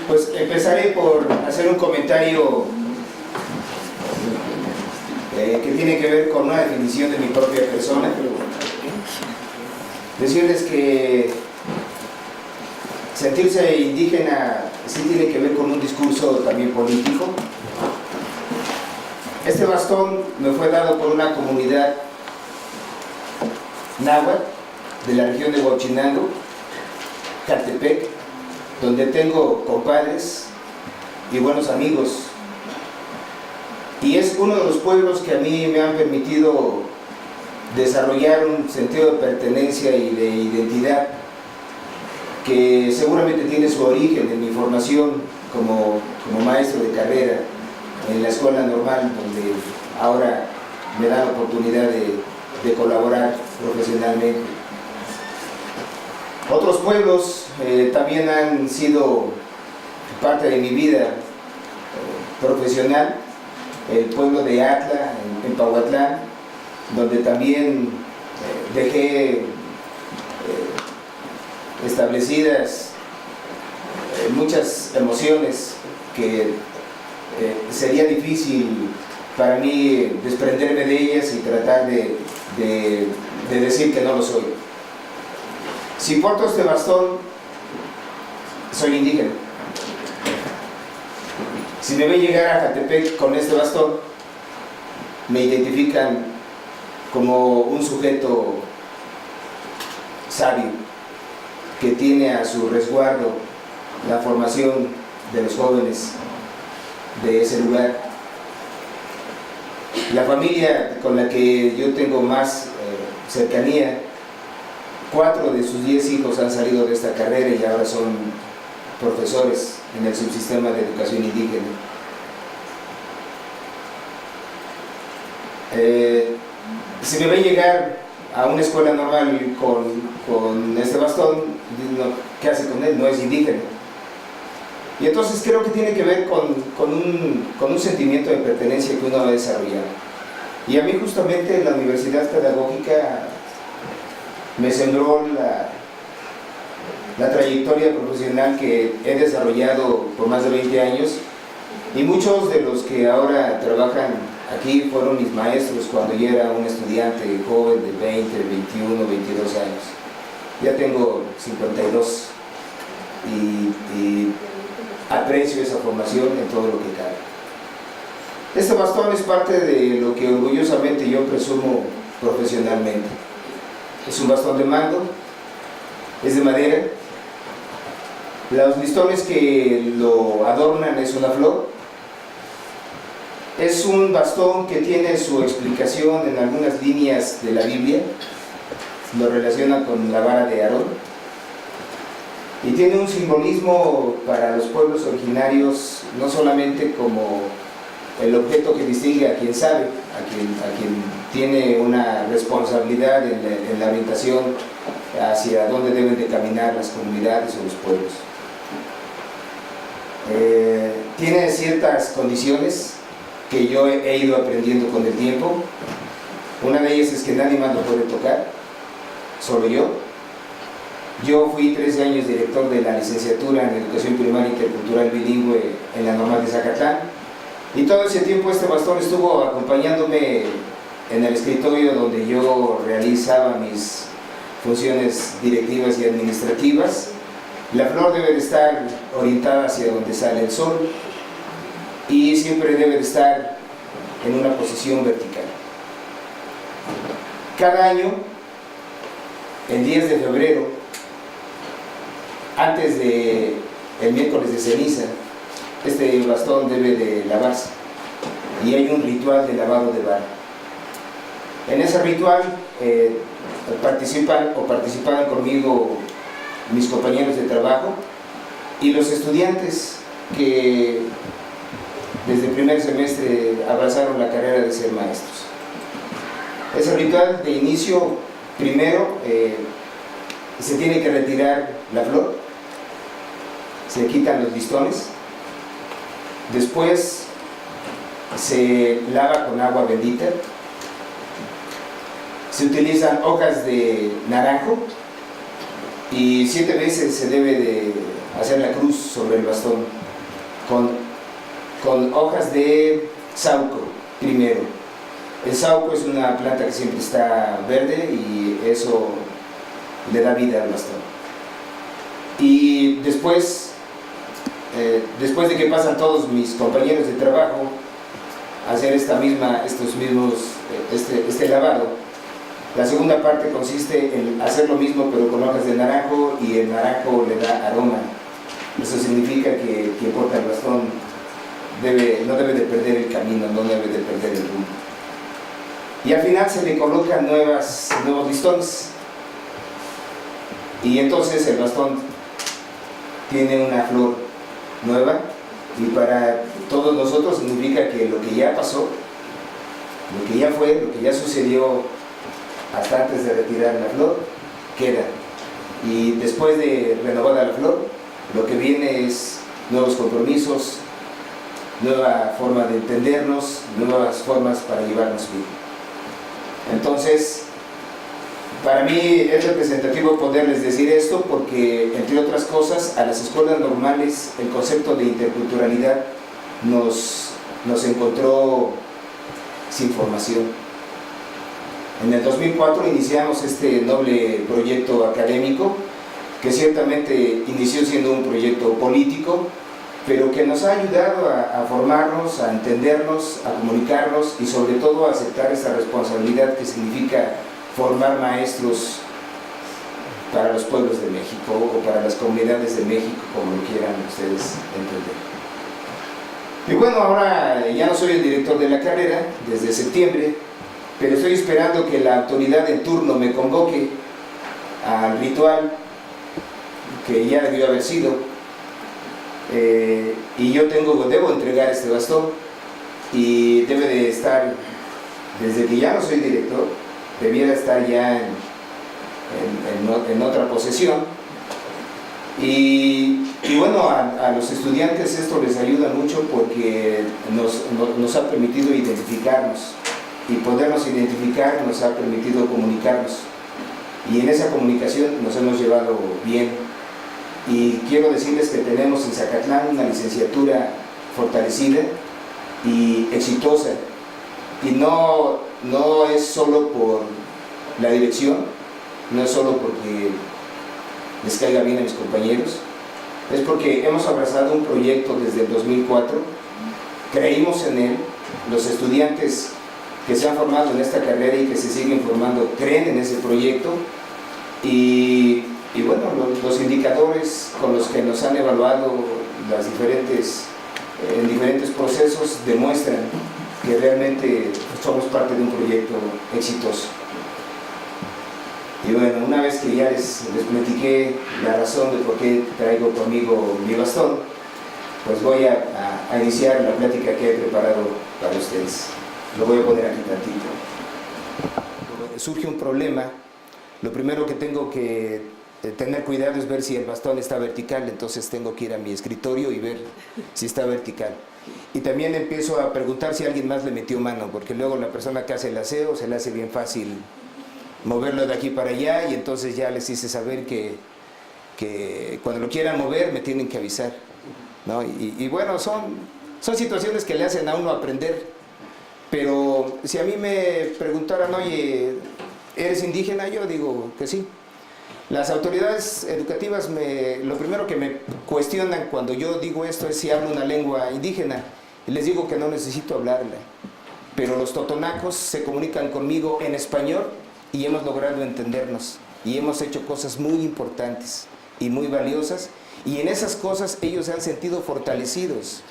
Pues empezaré por hacer un comentario que tiene que ver con una definición de mi propia persona. Decirles que sentirse indígena sí tiene que ver con un discurso también político. Este bastón me fue dado por una comunidad náhuatl de la región de Huachinango, Catepec, donde tengo compadres y buenos amigos, y es uno de los pueblos que a mí me han permitido desarrollar un sentido de pertenencia y de identidad que seguramente tiene su origen en mi formación como maestro de carrera en la escuela normal, donde ahora me da la oportunidad de colaborar profesionalmente. Otros pueblos también han sido parte de mi vida profesional. El pueblo de Atla, en Pahuatlán, donde también dejé establecidas muchas emociones que sería difícil para mí desprenderme de ellas y tratar de decir que no lo soy. Si porto este bastón, soy indígena. Si me ven llegar a Catepec con este bastón, me identifican como un sujeto sabio que tiene a su resguardo la formación de los jóvenes de ese lugar. La familia con la que yo tengo más cercanía, 4 de sus 10 hijos han salido de esta carrera y ahora son profesores en el subsistema de educación indígena. Si me ven llegar a una escuela normal con este bastón, ¿qué hace con él? No es indígena. Y entonces creo que tiene que ver con un sentimiento de pertenencia que uno va a desarrollar. Y a mí justamente la Universidad Pedagógica me sembró la trayectoria profesional que he desarrollado por más de 20 años, y muchos de los que ahora trabajan aquí fueron mis maestros cuando yo era un estudiante joven de 20, 21, 22 años. Ya tengo 52 y aprecio esa formación en todo lo que cabe. Este bastón es parte de lo que orgullosamente yo presumo profesionalmente. Es un bastón de mando, es de madera. Los listones que lo adornan es una flor. Es un bastón que tiene su explicación en algunas líneas de la Biblia, lo relaciona con la vara de Aarón, y tiene un simbolismo para los pueblos originarios, no solamente como el objeto que distingue a quien sabe, a quien tiene una responsabilidad en la orientación hacia dónde deben de caminar las comunidades o los pueblos. Tiene ciertas condiciones que yo he ido aprendiendo con el tiempo. Una de ellas es que nadie más lo puede tocar, solo yo. Yo fui 13 años director de la licenciatura en Educación Primaria Intercultural Bilingüe en la Normal de Zacatlán, y todo ese tiempo este bastón estuvo acompañándome en el escritorio donde yo realizaba mis funciones directivas y administrativas. La flor debe de estar orientada hacia donde sale el sol y siempre debe de estar en una posición vertical. Cada año, el 10 de febrero, antes del miércoles de ceniza, este bastón debe de lavarse y hay un ritual de lavado de barro. En ese ritual participaban conmigo mis compañeros de trabajo y los estudiantes que desde el primer semestre abrazaron la carrera de ser maestros. Ese ritual de inicio, primero se tiene que retirar la flor, se quitan los listones, después se lava con agua bendita, se utilizan hojas de naranjo y 7 veces se debe de hacer la cruz sobre el bastón con hojas de sauco primero. El sauco es una planta que siempre está verde y eso le da vida al bastón. Y después de que pasan todos mis compañeros de trabajo a hacer este lavado, la segunda parte consiste en hacer lo mismo pero con hojas de naranjo, y el naranjo le da aroma. Eso significa que quien porta el bastón no debe de perder el camino, no debe de perder el rumbo. Y al final se le colocan nuevos listones. Y entonces el bastón tiene una flor nueva, y para todos nosotros significa que lo que ya pasó, lo que ya fue, lo que ya sucedió hasta antes de retirar la flor, queda. Y después de renovada la flor, lo que viene es nuevos compromisos, nueva forma de entendernos, nuevas formas para llevarnos bien. Entonces, para mí es representativo poderles decir esto porque, entre otras cosas, a las escuelas normales el concepto de interculturalidad nos encontró sin formación. En el 2004 iniciamos este noble proyecto académico, que ciertamente inició siendo un proyecto político, pero que nos ha ayudado a formarnos, a entendernos, a comunicarnos y sobre todo a aceptar esa responsabilidad que significa formar maestros para los pueblos de México o para las comunidades de México, como lo quieran ustedes entender. Y bueno, ahora ya no soy el director de la carrera desde septiembre, pero estoy esperando que la autoridad en turno me convoque al ritual que ya debió haber sido, y yo debo entregar este bastón, y debe de estar, desde que ya no soy director, debiera estar ya en otra posesión. Y bueno, a los estudiantes esto les ayuda mucho porque nos ha permitido identificarnos, y podernos identificar nos ha permitido comunicarnos, y en esa comunicación nos hemos llevado bien. Y quiero decirles que tenemos en Zacatlán una licenciatura fortalecida y exitosa, y no es solo por la dirección, no es solo porque les caiga bien a mis compañeros, es porque hemos abrazado un proyecto desde el 2004, creímos en él, los estudiantes que se han formado en esta carrera y que se siguen formando creen en ese proyecto, y bueno, los indicadores con los que nos han evaluado en diferentes procesos demuestran que realmente somos parte de un proyecto exitoso. Y bueno, una vez que ya les platiqué la razón de por qué traigo conmigo mi bastón, pues voy a iniciar la plática que he preparado para ustedes. Lo voy a poner aquí tantito. Surge un problema, lo primero que tengo que tener cuidado es ver si el bastón está vertical, entonces tengo que ir a mi escritorio y ver si está vertical. Y también empiezo a preguntar si alguien más le metió mano, porque luego la persona que hace el aseo se le hace bien fácil moverlo de aquí para allá, y entonces ya les hice saber que cuando lo quieran mover me tienen que avisar, ¿no? Y bueno, son situaciones que le hacen a uno aprender. Pero si a mí me preguntaran, oye, ¿eres indígena? Yo digo que sí. Las autoridades educativas lo primero que me cuestionan cuando yo digo esto es si hablo una lengua indígena, y les digo que no necesito hablarla. Pero los totonacos se comunican conmigo en español y hemos logrado entendernos, y hemos hecho cosas muy importantes y muy valiosas, y en esas cosas ellos se han sentido fortalecidos.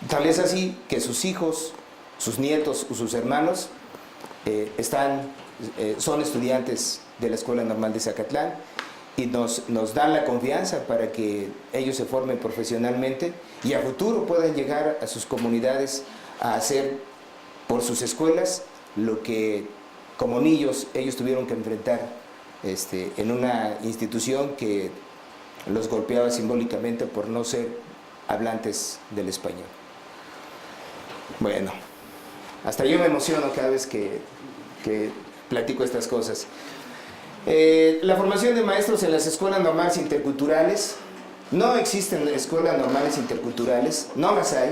Tal es así que sus hijos sus nietos o sus hermanos son estudiantes de la Escuela Normal de Zacatlán, y nos dan la confianza para que ellos se formen profesionalmente y a futuro puedan llegar a sus comunidades a hacer por sus escuelas lo que como niños ellos tuvieron que enfrentar en una institución que los golpeaba simbólicamente por no ser hablantes del español. Bueno, hasta yo me emociono cada vez que platico estas cosas. La formación de maestros en las escuelas normales interculturales. No existen escuelas normales interculturales, no las hay.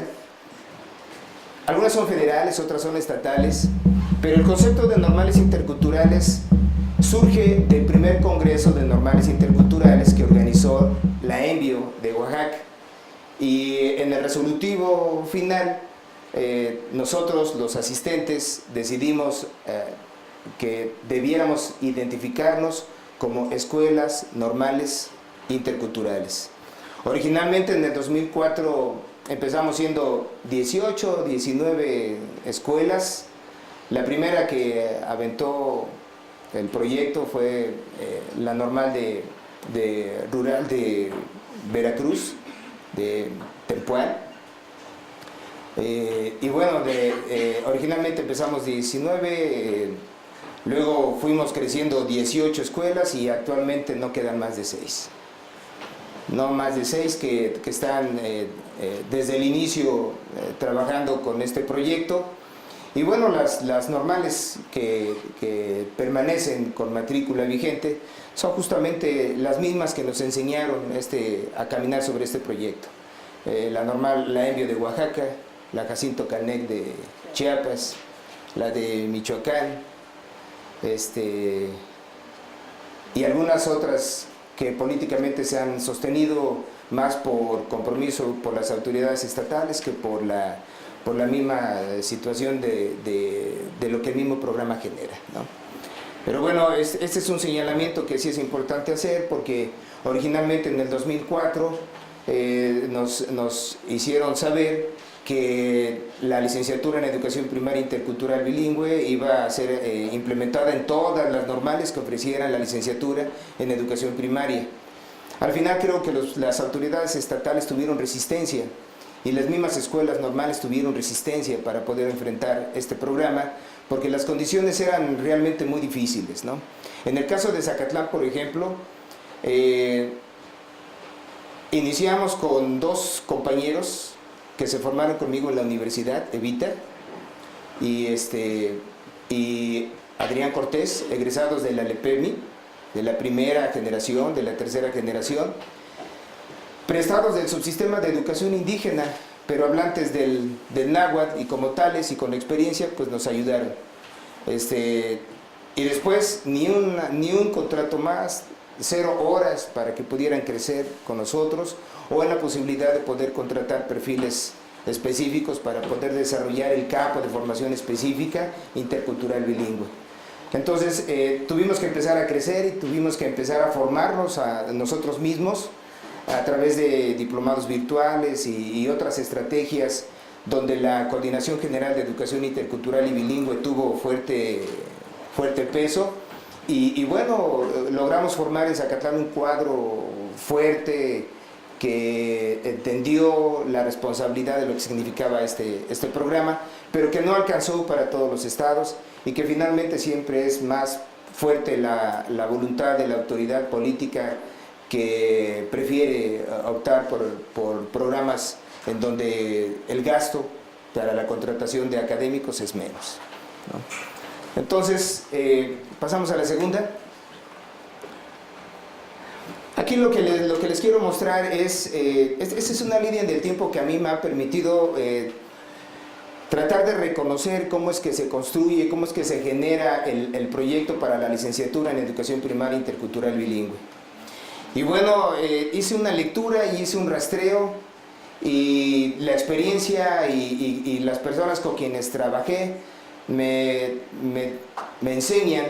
Algunas son federales, otras son estatales, pero el concepto de normales interculturales surge del primer congreso de normales interculturales que organizó la ENVIO de Oaxaca, y en el resolutivo final nosotros los asistentes decidimos que debiéramos identificarnos como escuelas normales interculturales. Originalmente en el 2004 empezamos siendo 18, 19 escuelas. La primera que aventó el proyecto fue la normal rural de Veracruz, de Tempual. Y bueno, originalmente empezamos 19, luego fuimos creciendo 18 escuelas y actualmente no quedan más de 6. No más de 6 que están desde el inicio trabajando con este proyecto. Y bueno, las normales que permanecen con matrícula vigente son justamente las mismas que nos enseñaron a caminar sobre este proyecto. La normal, la ENVIO de Oaxaca, la Jacinto Canec de Chiapas, la de Michoacán, y algunas otras que políticamente se han sostenido más por compromiso por las autoridades estatales que por la misma situación de lo que el mismo programa genera, ¿no? Pero bueno, este es un señalamiento que sí es importante hacer, porque originalmente en el 2004 nos hicieron saber que la licenciatura en Educación Primaria Intercultural Bilingüe iba a ser implementada en todas las normales que ofrecieran la licenciatura en Educación Primaria. Al final creo que las autoridades estatales tuvieron resistencia, y las mismas escuelas normales tuvieron resistencia para poder enfrentar este programa, porque las condiciones eran realmente muy difíciles, ¿no? En el caso de Zacatlán, por ejemplo, iniciamos con 2 compañeros que se formaron conmigo en la universidad, Evita y Adrián Cortés, egresados de la LEPEMI, de la primera generación, de la tercera generación, prestados del subsistema de educación indígena, pero hablantes del náhuatl, y como tales y con experiencia pues nos ayudaron. Y después ni un contrato más, 0 horas para que pudieran crecer con nosotros, o en la posibilidad de poder contratar perfiles específicos para poder desarrollar el campo de formación específica intercultural bilingüe. Entonces tuvimos que empezar a crecer y tuvimos que empezar a formarnos a nosotros mismos a través de diplomados virtuales y otras estrategias donde la Coordinación General de Educación Intercultural y Bilingüe tuvo fuerte peso, y bueno, logramos formar en Zacatlán un cuadro fuerte que entendió la responsabilidad de lo que significaba este programa, pero que no alcanzó para todos los estados, y que finalmente siempre es más fuerte la voluntad de la autoridad política, que prefiere optar por programas en donde el gasto para la contratación de académicos es menos, ¿no? Entonces, pasamos a la segunda. Aquí lo que les quiero mostrar esta es una línea del tiempo que a mí me ha permitido tratar de reconocer cómo es que se construye, cómo es que se genera el proyecto para la licenciatura en Educación Primaria Intercultural Bilingüe. Y bueno, hice una lectura y hice un rastreo, y la experiencia y las personas con quienes trabajé me enseñan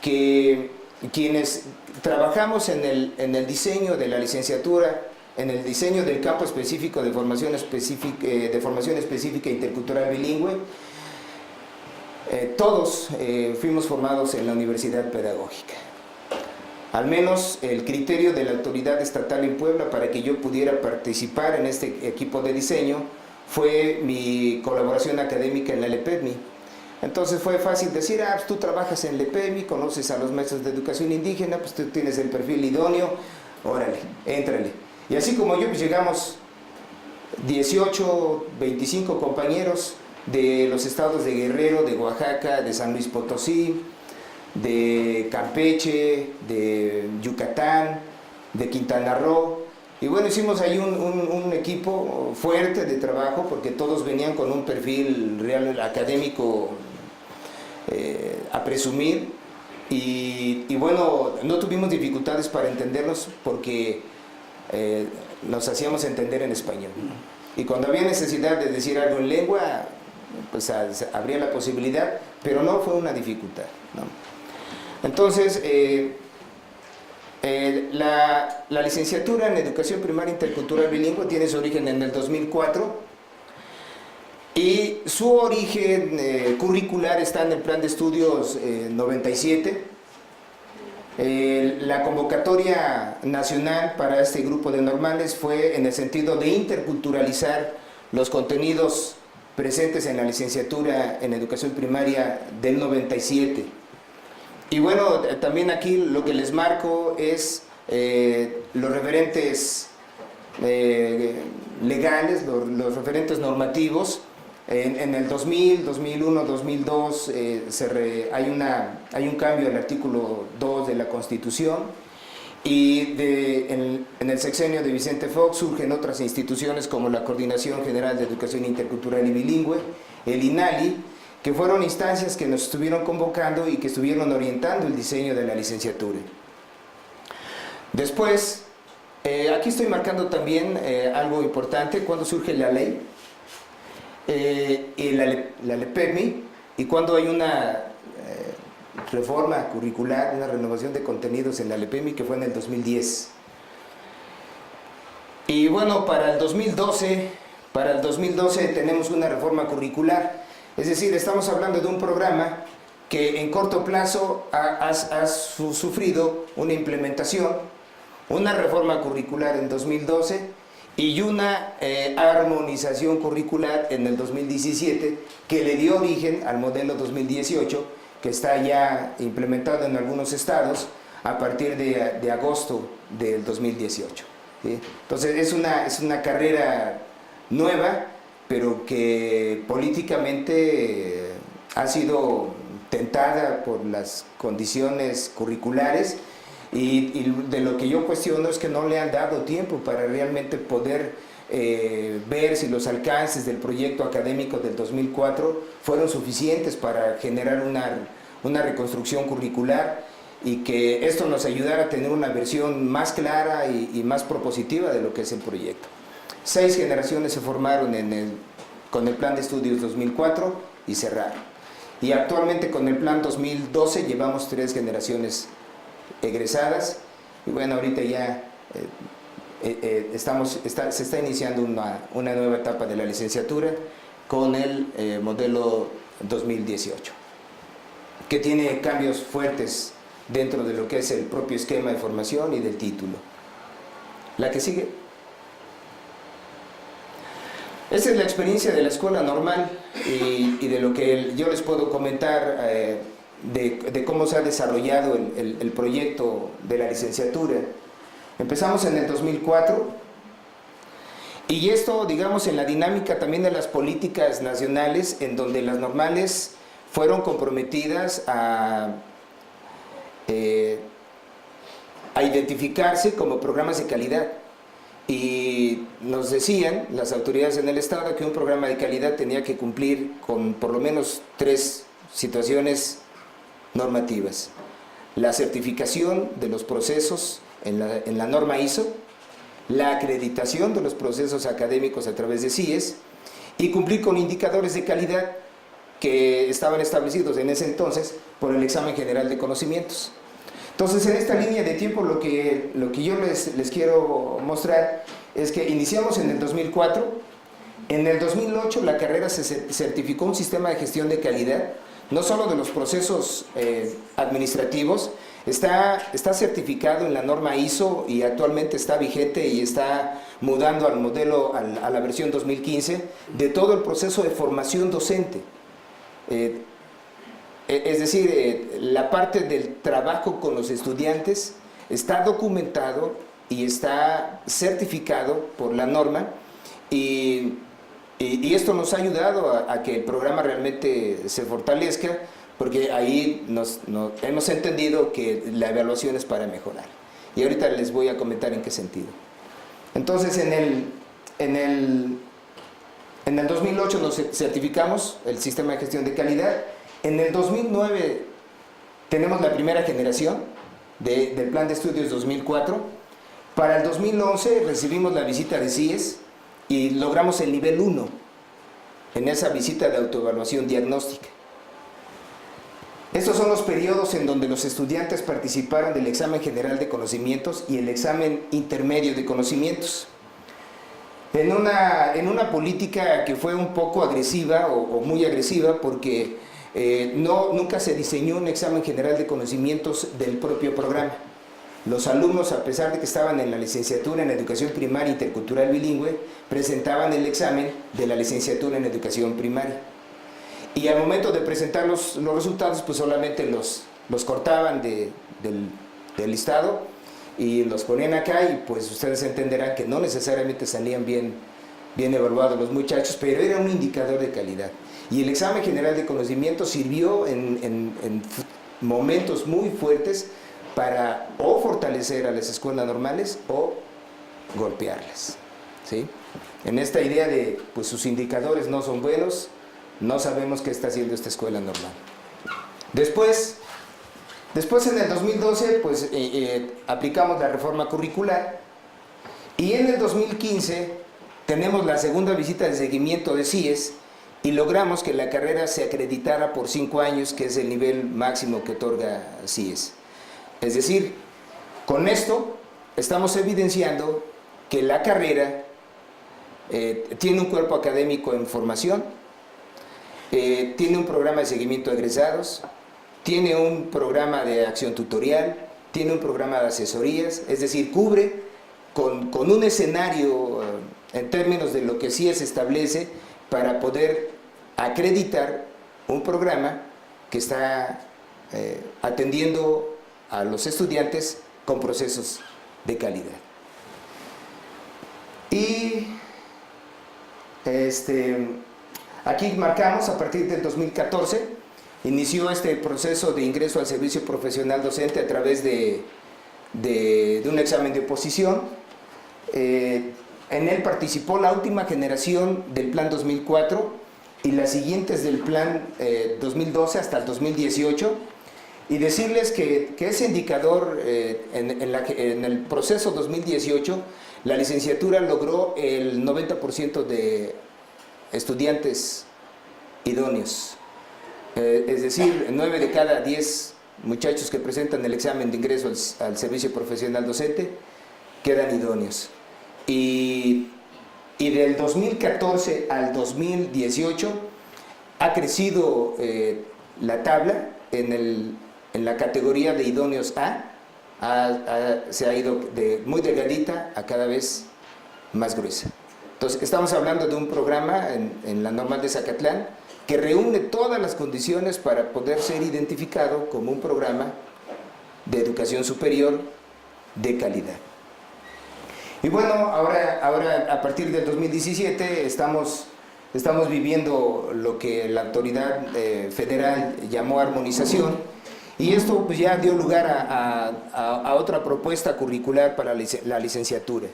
que quienes trabajamos en el diseño de la licenciatura, en el diseño del campo específico de formación específica intercultural bilingüe, todos fuimos formados en la Universidad Pedagógica. Al menos el criterio de la autoridad estatal en Puebla para que yo pudiera participar en este equipo de diseño fue mi colaboración académica en la LEPEDMI. Entonces fue fácil decir, pues tú trabajas en LEPEDMI, conoces a los maestros de educación indígena, pues tú tienes el perfil idóneo, órale, éntrale. Y así como yo, pues llegamos 18, 25 compañeros de los estados de Guerrero, de Oaxaca, de San Luis Potosí, de Campeche, de Yucatán, de Quintana Roo. Y bueno, hicimos ahí un equipo fuerte de trabajo porque todos venían con un perfil real académico a presumir. Y bueno, no tuvimos dificultades para entendernos porque nos hacíamos entender en español. Y cuando había necesidad de decir algo en lengua, pues habría la posibilidad, pero no fue una dificultad, ¿no? Entonces, la licenciatura en Educación Primaria Intercultural Bilingüe tiene su origen en el 2004 y su origen curricular está en el Plan de Estudios 97. La convocatoria nacional para este grupo de normales fue en el sentido de interculturalizar los contenidos presentes en la licenciatura en Educación Primaria del 97. Y bueno, también aquí lo que les marco es los referentes legales, los referentes normativos. En el 2000, 2001, 2002 hay un cambio al artículo 2 de la Constitución y en el sexenio de Vicente Fox surgen otras instituciones como la Coordinación General de Educación Intercultural y Bilingüe, el INALI, que fueron instancias que nos estuvieron convocando y que estuvieron orientando el diseño de la licenciatura. Después, aquí estoy marcando también algo importante, cuando surge la ley, y la LEPEDMI, y cuando hay una reforma curricular, una renovación de contenidos en la LEPEDMI, que fue en el 2010. Y bueno, para el 2012 tenemos una reforma curricular. Es decir, estamos hablando de un programa que en corto plazo ha sufrido una implementación, una reforma curricular en 2012 y una armonización curricular en el 2017 que le dio origen al modelo 2018 que está ya implementado en algunos estados a partir de agosto del 2018. ¿Sí? Entonces es una carrera nueva, pero que políticamente ha sido tentada por las condiciones curriculares y de lo que yo cuestiono es que no le han dado tiempo para realmente poder ver si los alcances del proyecto académico del 2004 fueron suficientes para generar una reconstrucción curricular y que esto nos ayudara a tener una versión más clara y más propositiva de lo que es el proyecto. 6 generaciones se formaron con el Plan de Estudios 2004 y cerraron. Y actualmente con el Plan 2012 llevamos 3 generaciones egresadas. Y bueno, ahorita ya se está iniciando una nueva etapa de la licenciatura con el modelo 2018, que tiene cambios fuertes dentro de lo que es el propio esquema de formación y del título. La que sigue. Esa es la experiencia de la escuela normal y de lo que yo les puedo comentar de cómo se ha desarrollado el proyecto de la licenciatura. Empezamos en el 2004 y esto, digamos, en la dinámica también de las políticas nacionales, en donde las normales fueron comprometidas a identificarse como programas de calidad. Y nos decían las autoridades en el Estado que un programa de calidad tenía que cumplir con por lo menos 3 situaciones normativas: la certificación de los procesos en la norma ISO, la acreditación de los procesos académicos a través de CIES y cumplir con indicadores de calidad que estaban establecidos en ese entonces por el Examen General de Conocimientos. Entonces, en esta línea de tiempo lo que yo les quiero mostrar es que iniciamos en el 2004, en el 2008 la carrera se certificó un sistema de gestión de calidad no solo de los procesos administrativos, está certificado en la norma ISO y actualmente está vigente y está mudando al modelo, a la versión 2015, de todo el proceso de formación docente. Es decir, la parte del trabajo con los estudiantes está documentado y está certificado por la norma, y esto nos ha ayudado a que el programa realmente se fortalezca, porque ahí hemos entendido que la evaluación es para mejorar. Y ahorita les voy a comentar en qué sentido. Entonces, en el 2008 nos certificamos el sistema de gestión de calidad. En el 2009 tenemos la primera generación del Plan de Estudios 2004. Para el 2011 recibimos la visita de CIES y logramos el nivel 1 en esa visita de autoevaluación diagnóstica. Estos son los periodos en donde los estudiantes participaron del examen general de conocimientos y el examen intermedio de conocimientos. En una política que fue un poco agresiva o muy agresiva, porque nunca se diseñó un examen general de conocimientos del propio programa. Los alumnos, a pesar de que estaban en la licenciatura en Educación Primaria Intercultural Bilingüe, presentaban el examen de la licenciatura en Educación Primaria. Y al momento de presentar los resultados, pues solamente los cortaban del listado y los ponían acá, y pues ustedes entenderán que no necesariamente salían bien evaluados los muchachos, pero era un indicador de calidad. Y el examen general de conocimiento sirvió en momentos muy fuertes para o fortalecer a las escuelas normales o golpearlas, ¿sí? En esta idea de, pues sus indicadores no son buenos, no sabemos qué está haciendo esta escuela normal. Después en el 2012, pues aplicamos la reforma curricular, y en el 2015 tenemos la segunda visita de seguimiento de CIES y logramos que la carrera se acreditara por 5 años, que es el nivel máximo que otorga CIES. Es decir, con esto estamos evidenciando que la carrera tiene un cuerpo académico en formación, tiene un programa de seguimiento de egresados, tiene un programa de acción tutorial, tiene un programa de asesorías, es decir, cubre con un escenario en términos de lo que CIES establece para poder acreditar un programa que está atendiendo a los estudiantes con procesos de calidad. Y aquí marcamos, a partir del 2014, inició este proceso de ingreso al servicio profesional docente a través de un examen de oposición. En él participó la última generación del Plan 2004 y las siguientes del Plan 2012 hasta el 2018. Y decirles que ese indicador, en el proceso 2018, la licenciatura logró el 90% de estudiantes idóneos. Es decir, 9 de cada 10 muchachos que presentan el examen de ingreso al servicio profesional docente quedan idóneos. Y del 2014 al 2018 ha crecido la tabla en la categoría de idóneos se ha ido de muy delgadita a cada vez más gruesa. Entonces, estamos hablando de un programa en la normal de Zacatlán que reúne todas las condiciones para poder ser identificado como un programa de educación superior de calidad. Y bueno, ahora a partir del 2017 estamos viviendo lo que la autoridad federal llamó armonización, y esto pues ya dio lugar a otra propuesta curricular para la licenciatura.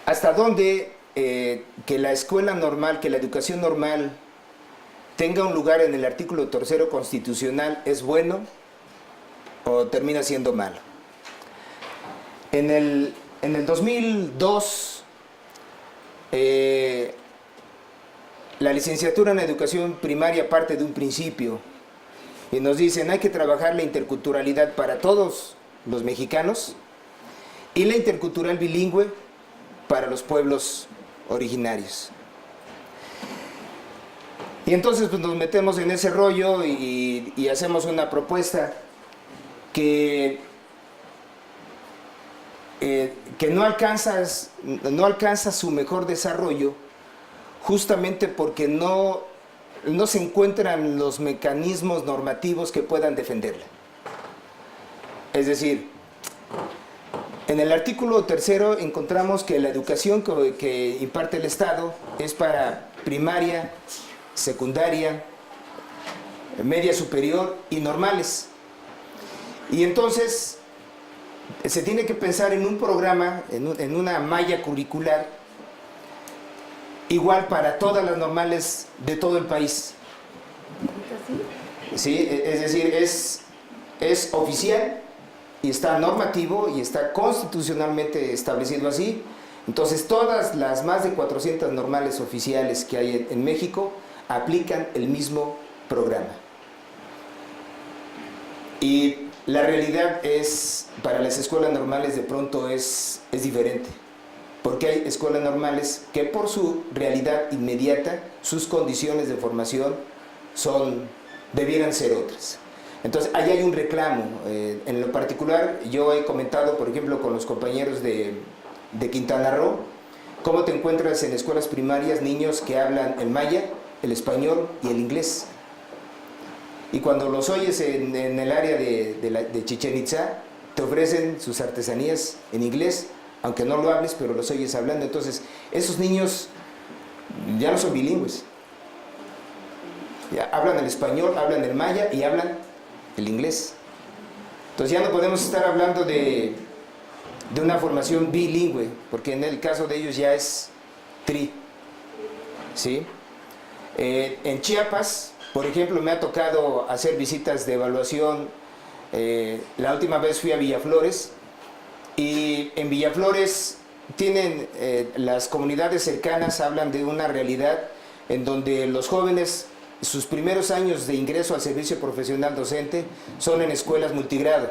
¿Hasta dónde que la escuela normal, que la educación normal tenga un lugar en el artículo 3 constitucional es bueno o termina siendo malo? En el 2002, la licenciatura en educación primaria parte de un principio y nos dicen: hay que trabajar la interculturalidad para todos los mexicanos y la intercultural bilingüe para los pueblos originarios. Y entonces pues, nos metemos en ese rollo y hacemos una propuesta que no alcanza su mejor desarrollo justamente porque no se encuentran los mecanismos normativos que puedan defenderla. Es decir, en el artículo 3 encontramos que la educación que imparte el Estado es para primaria, secundaria, media superior y normales. Y entonces se tiene que pensar en un programa, en una malla curricular igual para todas las normales de todo el país. ¿Sí? Es decir, es oficial y está normativo y está constitucionalmente establecido así. Entonces todas las más de 400 normales oficiales que hay en México aplican el mismo programa. Y la realidad es, para las escuelas normales de pronto es diferente, porque hay escuelas normales que por su realidad inmediata, sus condiciones de formación debieran ser otras. Entonces, ahí hay un reclamo. En lo particular, yo he comentado, por ejemplo, con los compañeros de Quintana Roo, cómo te encuentras en escuelas primarias niños que hablan el maya, el español y el inglés. Y cuando los oyes en el área de Chichén Itzá, te ofrecen sus artesanías en inglés, aunque no lo hables, pero los oyes hablando. Entonces, esos niños ya no son bilingües. Ya hablan el español, hablan el maya y hablan el inglés. Entonces ya no podemos estar hablando de una formación bilingüe, porque en el caso de ellos ya es tri. ¿Sí? En Chiapas, por ejemplo, me ha tocado hacer visitas de evaluación. La última vez fui a Villaflores, y en Villaflores tienen las comunidades cercanas hablan de una realidad en donde los jóvenes, sus primeros años de ingreso al servicio profesional docente son en escuelas multigrado.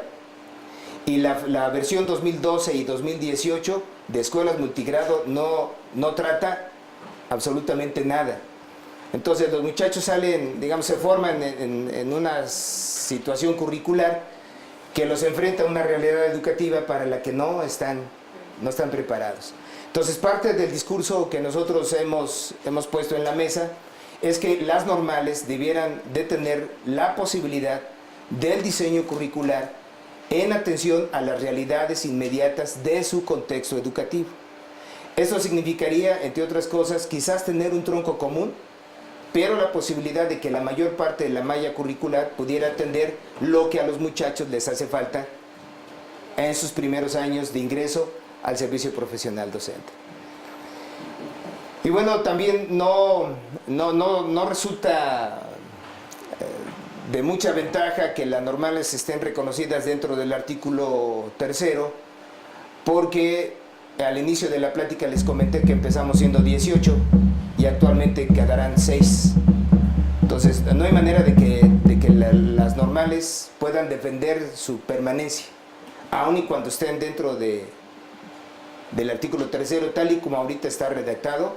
Y la versión 2012 y 2018 de escuelas multigrado no trata absolutamente nada. Entonces los muchachos salen, digamos, se forman en una situación curricular que los enfrenta a una realidad educativa para la que no están preparados. Entonces parte del discurso que nosotros hemos puesto en la mesa es que las normales debieran de tener la posibilidad del diseño curricular en atención a las realidades inmediatas de su contexto educativo. Eso significaría, entre otras cosas, quizás tener un tronco común, pero la posibilidad de que la mayor parte de la malla curricular pudiera atender lo que a los muchachos les hace falta en sus primeros años de ingreso al servicio profesional docente. Y bueno, también no resulta de mucha ventaja que las normales estén reconocidas dentro del artículo 3, porque al inicio de la plática les comenté que empezamos siendo 18 y actualmente quedarán 6. Entonces no hay manera de que las normales puedan defender su permanencia, aun y cuando estén dentro del artículo 3, tal y como ahorita está redactado.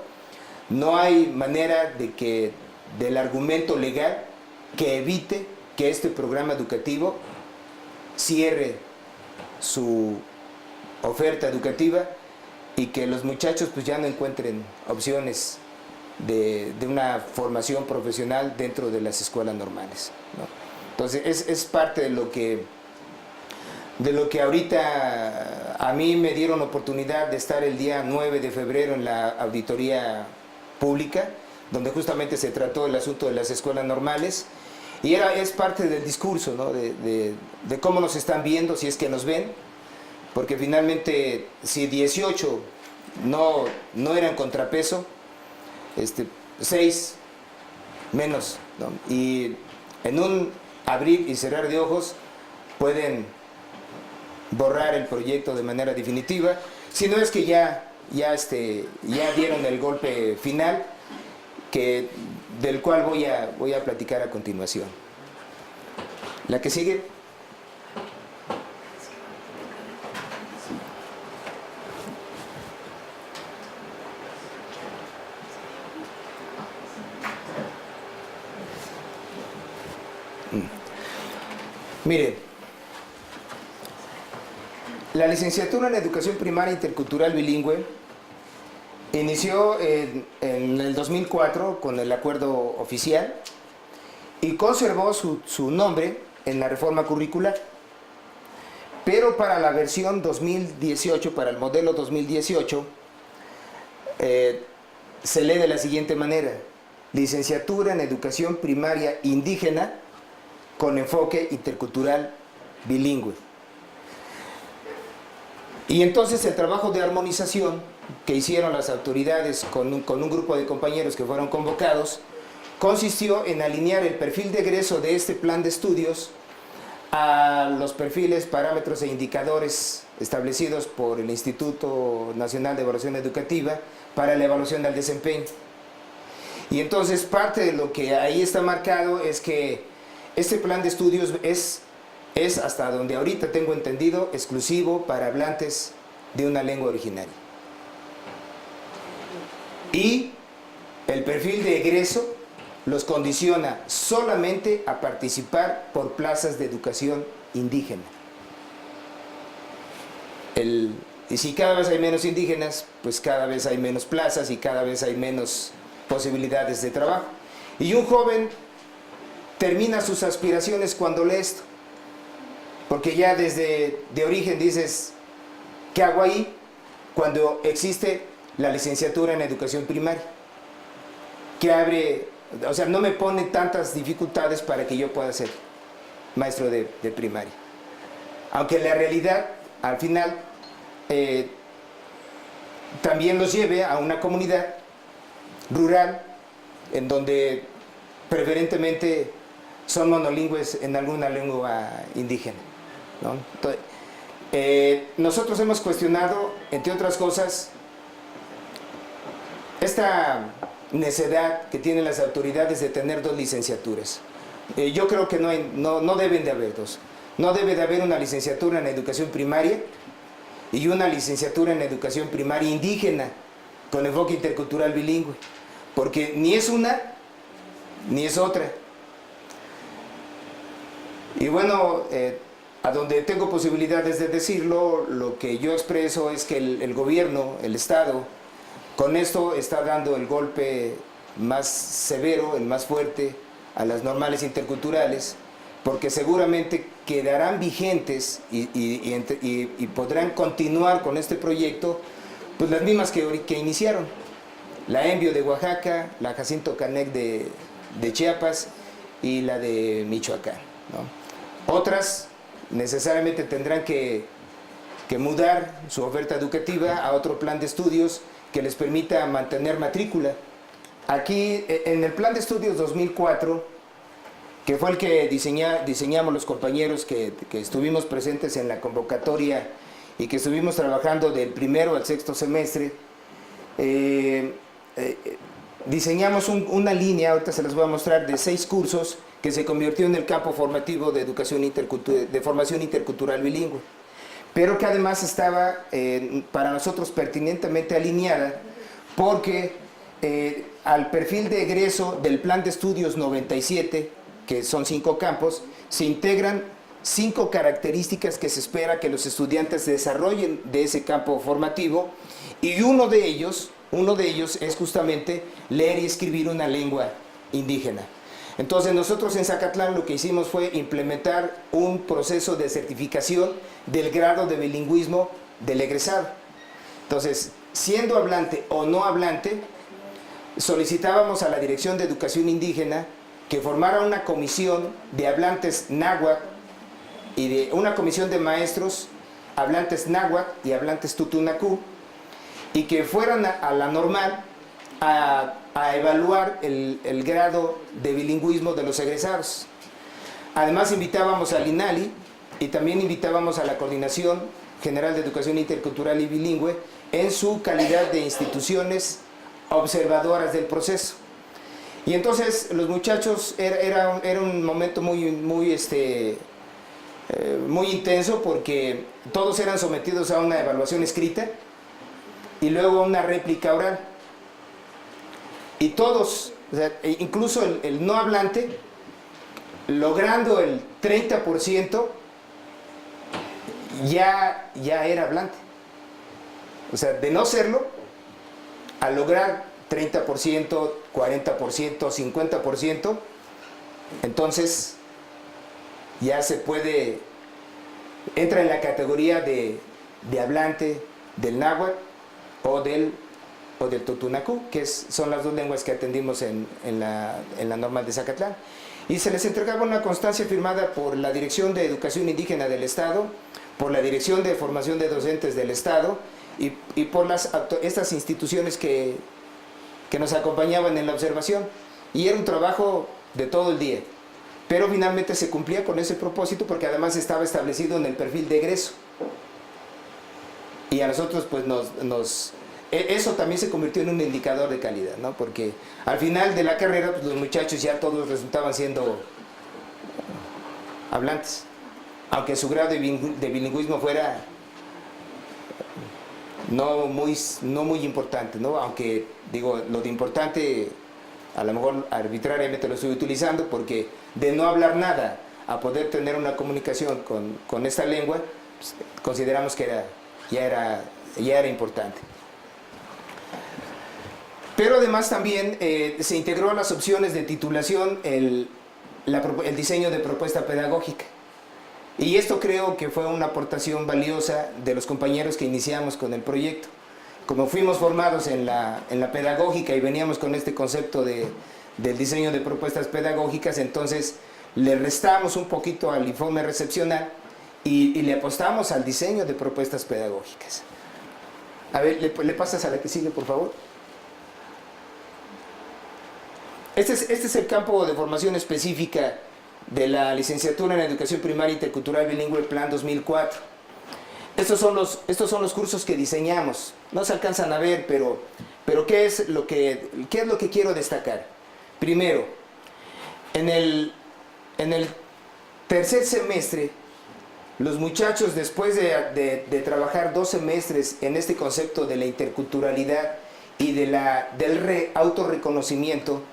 No hay manera de que del argumento legal que evite que este programa educativo cierre su oferta educativa y que los muchachos pues ya no encuentren opciones de una formación profesional dentro de las escuelas normales, ¿no? Entonces es parte de lo que ahorita a mí me dieron oportunidad de estar el día 9 de febrero en la auditoría pública, donde justamente se trató el asunto de las escuelas normales, y es parte del discurso, ¿no? de cómo nos están viendo, si es que nos ven, porque finalmente si 18 no eran contrapeso, 6 menos, ¿no? Y en un abrir y cerrar de ojos pueden borrar el proyecto de manera definitiva, si no es que ya dieron el golpe final, del cual voy a platicar a continuación. La que sigue. Mire, la licenciatura en Educación Primaria Intercultural Bilingüe inició en el 2004 con el acuerdo oficial y conservó su nombre en la reforma curricular. Pero para la versión 2018, para el modelo 2018, se lee de la siguiente manera: Licenciatura en Educación Primaria Indígena con enfoque intercultural bilingüe. Y entonces el trabajo de armonización que hicieron las autoridades con un grupo de compañeros que fueron convocados consistió en alinear el perfil de egreso de este plan de estudios a los perfiles, parámetros e indicadores establecidos por el Instituto Nacional de Evaluación Educativa para la evaluación del desempeño. Y entonces parte de lo que ahí está marcado es que este plan de estudios es hasta donde ahorita tengo entendido exclusivo para hablantes de una lengua originaria. Y el perfil de egreso los condiciona solamente a participar por plazas de educación indígena. Y si cada vez hay menos indígenas, pues cada vez hay menos plazas y cada vez hay menos posibilidades de trabajo. Y un joven termina sus aspiraciones cuando lee esto, porque ya desde de origen dices, ¿qué hago ahí? Cuando existe la licenciatura en educación primaria, que abre, o sea, no me pone tantas dificultades para que yo pueda ser maestro de primaria. Aunque la realidad, al final, también los lleve a una comunidad rural en donde preferentemente son monolingües en alguna lengua indígena, ¿no? Entonces, nosotros hemos cuestionado, entre otras cosas, esta necedad que tienen las autoridades de tener dos licenciaturas. Yo creo que no deben de haber dos. No debe de haber una licenciatura en educación primaria y una licenciatura en educación primaria indígena con enfoque intercultural bilingüe, porque ni es una ni es otra. Y bueno, a donde tengo posibilidades de decirlo, lo que yo expreso es que el gobierno, el Estado, con esto está dando el golpe más severo, el más fuerte a las normales interculturales, porque seguramente quedarán vigentes y podrán continuar con este proyecto, pues las mismas que iniciaron. La Envio de Oaxaca, la Jacinto Canec de Chiapas y la de Michoacán, ¿no? Otras necesariamente tendrán que mudar su oferta educativa a otro plan de estudios que les permita mantener matrícula. Aquí, en el plan de estudios 2004, que fue el que diseñamos los compañeros que estuvimos presentes en la convocatoria y que estuvimos trabajando del primero al sexto semestre, diseñamos una línea, ahorita se las voy a mostrar, de 6 cursos que se convirtió en el campo formativo de formación intercultural bilingüe, pero que además estaba para nosotros pertinentemente alineada porque al perfil de egreso del plan de estudios 97, que son 5 campos, se integran 5 características que se espera que los estudiantes desarrollen de ese campo formativo, y uno de ellos es justamente leer y escribir una lengua indígena. Entonces nosotros en Zacatlán lo que hicimos fue implementar un proceso de certificación del grado de bilingüismo del egresado. Entonces, siendo hablante o no hablante, solicitábamos a la Dirección de Educación Indígena que formara una comisión de hablantes náhuatl y de una comisión de maestros hablantes náhuatl y hablantes tutunacú, y que fueran a la normal a evaluar el grado de bilingüismo de los egresados. Además invitábamos al INALI y también invitábamos a la Coordinación General de Educación Intercultural y Bilingüe en su calidad de instituciones observadoras del proceso. Y entonces los muchachos, era un momento muy intenso, porque todos eran sometidos a una evaluación escrita y luego a una réplica oral. Y todos, o sea, incluso el no hablante, logrando 30% ya era hablante. O sea, de no serlo, a lograr 30%, 40%, 50%, entonces ya se puede, entra en la categoría de hablante del náhuatl o del totunacú, que son las dos lenguas que atendimos en la normal de Zacatlán. Y se les entregaba una constancia firmada por la Dirección de Educación Indígena del Estado, por la Dirección de Formación de Docentes del Estado y por estas instituciones que nos acompañaban en la observación. Y era un trabajo de todo el día. Pero finalmente se cumplía con ese propósito porque además estaba establecido en el perfil de egreso. Y a nosotros pues eso también se convirtió en un indicador de calidad, ¿no? Porque al final de la carrera pues, los muchachos ya todos resultaban siendo hablantes, aunque su grado de bilingüismo fuera no muy importante, ¿no? Aunque digo, lo de importante a lo mejor arbitrariamente lo estoy utilizando porque de no hablar nada a poder tener una comunicación con esta lengua, pues, consideramos que ya era importante. Pero además también se integró a las opciones de titulación el diseño de propuesta pedagógica. Y esto creo que fue una aportación valiosa de los compañeros que iniciamos con el proyecto. Como fuimos formados en la pedagógica y veníamos con este concepto del diseño de propuestas pedagógicas, entonces le restamos un poquito al informe recepcional y le apostamos al diseño de propuestas pedagógicas. A ver, ¿le pasas a la que sigue, por favor? Este es el campo de formación específica de la licenciatura en Educación Primaria Intercultural Bilingüe Plan 2004. Estos son los cursos que diseñamos. No se alcanzan a ver, pero ¿qué es lo que quiero destacar? Primero, en el tercer semestre, los muchachos, después de trabajar 2 semestres en este concepto de la interculturalidad y del autorreconocimiento,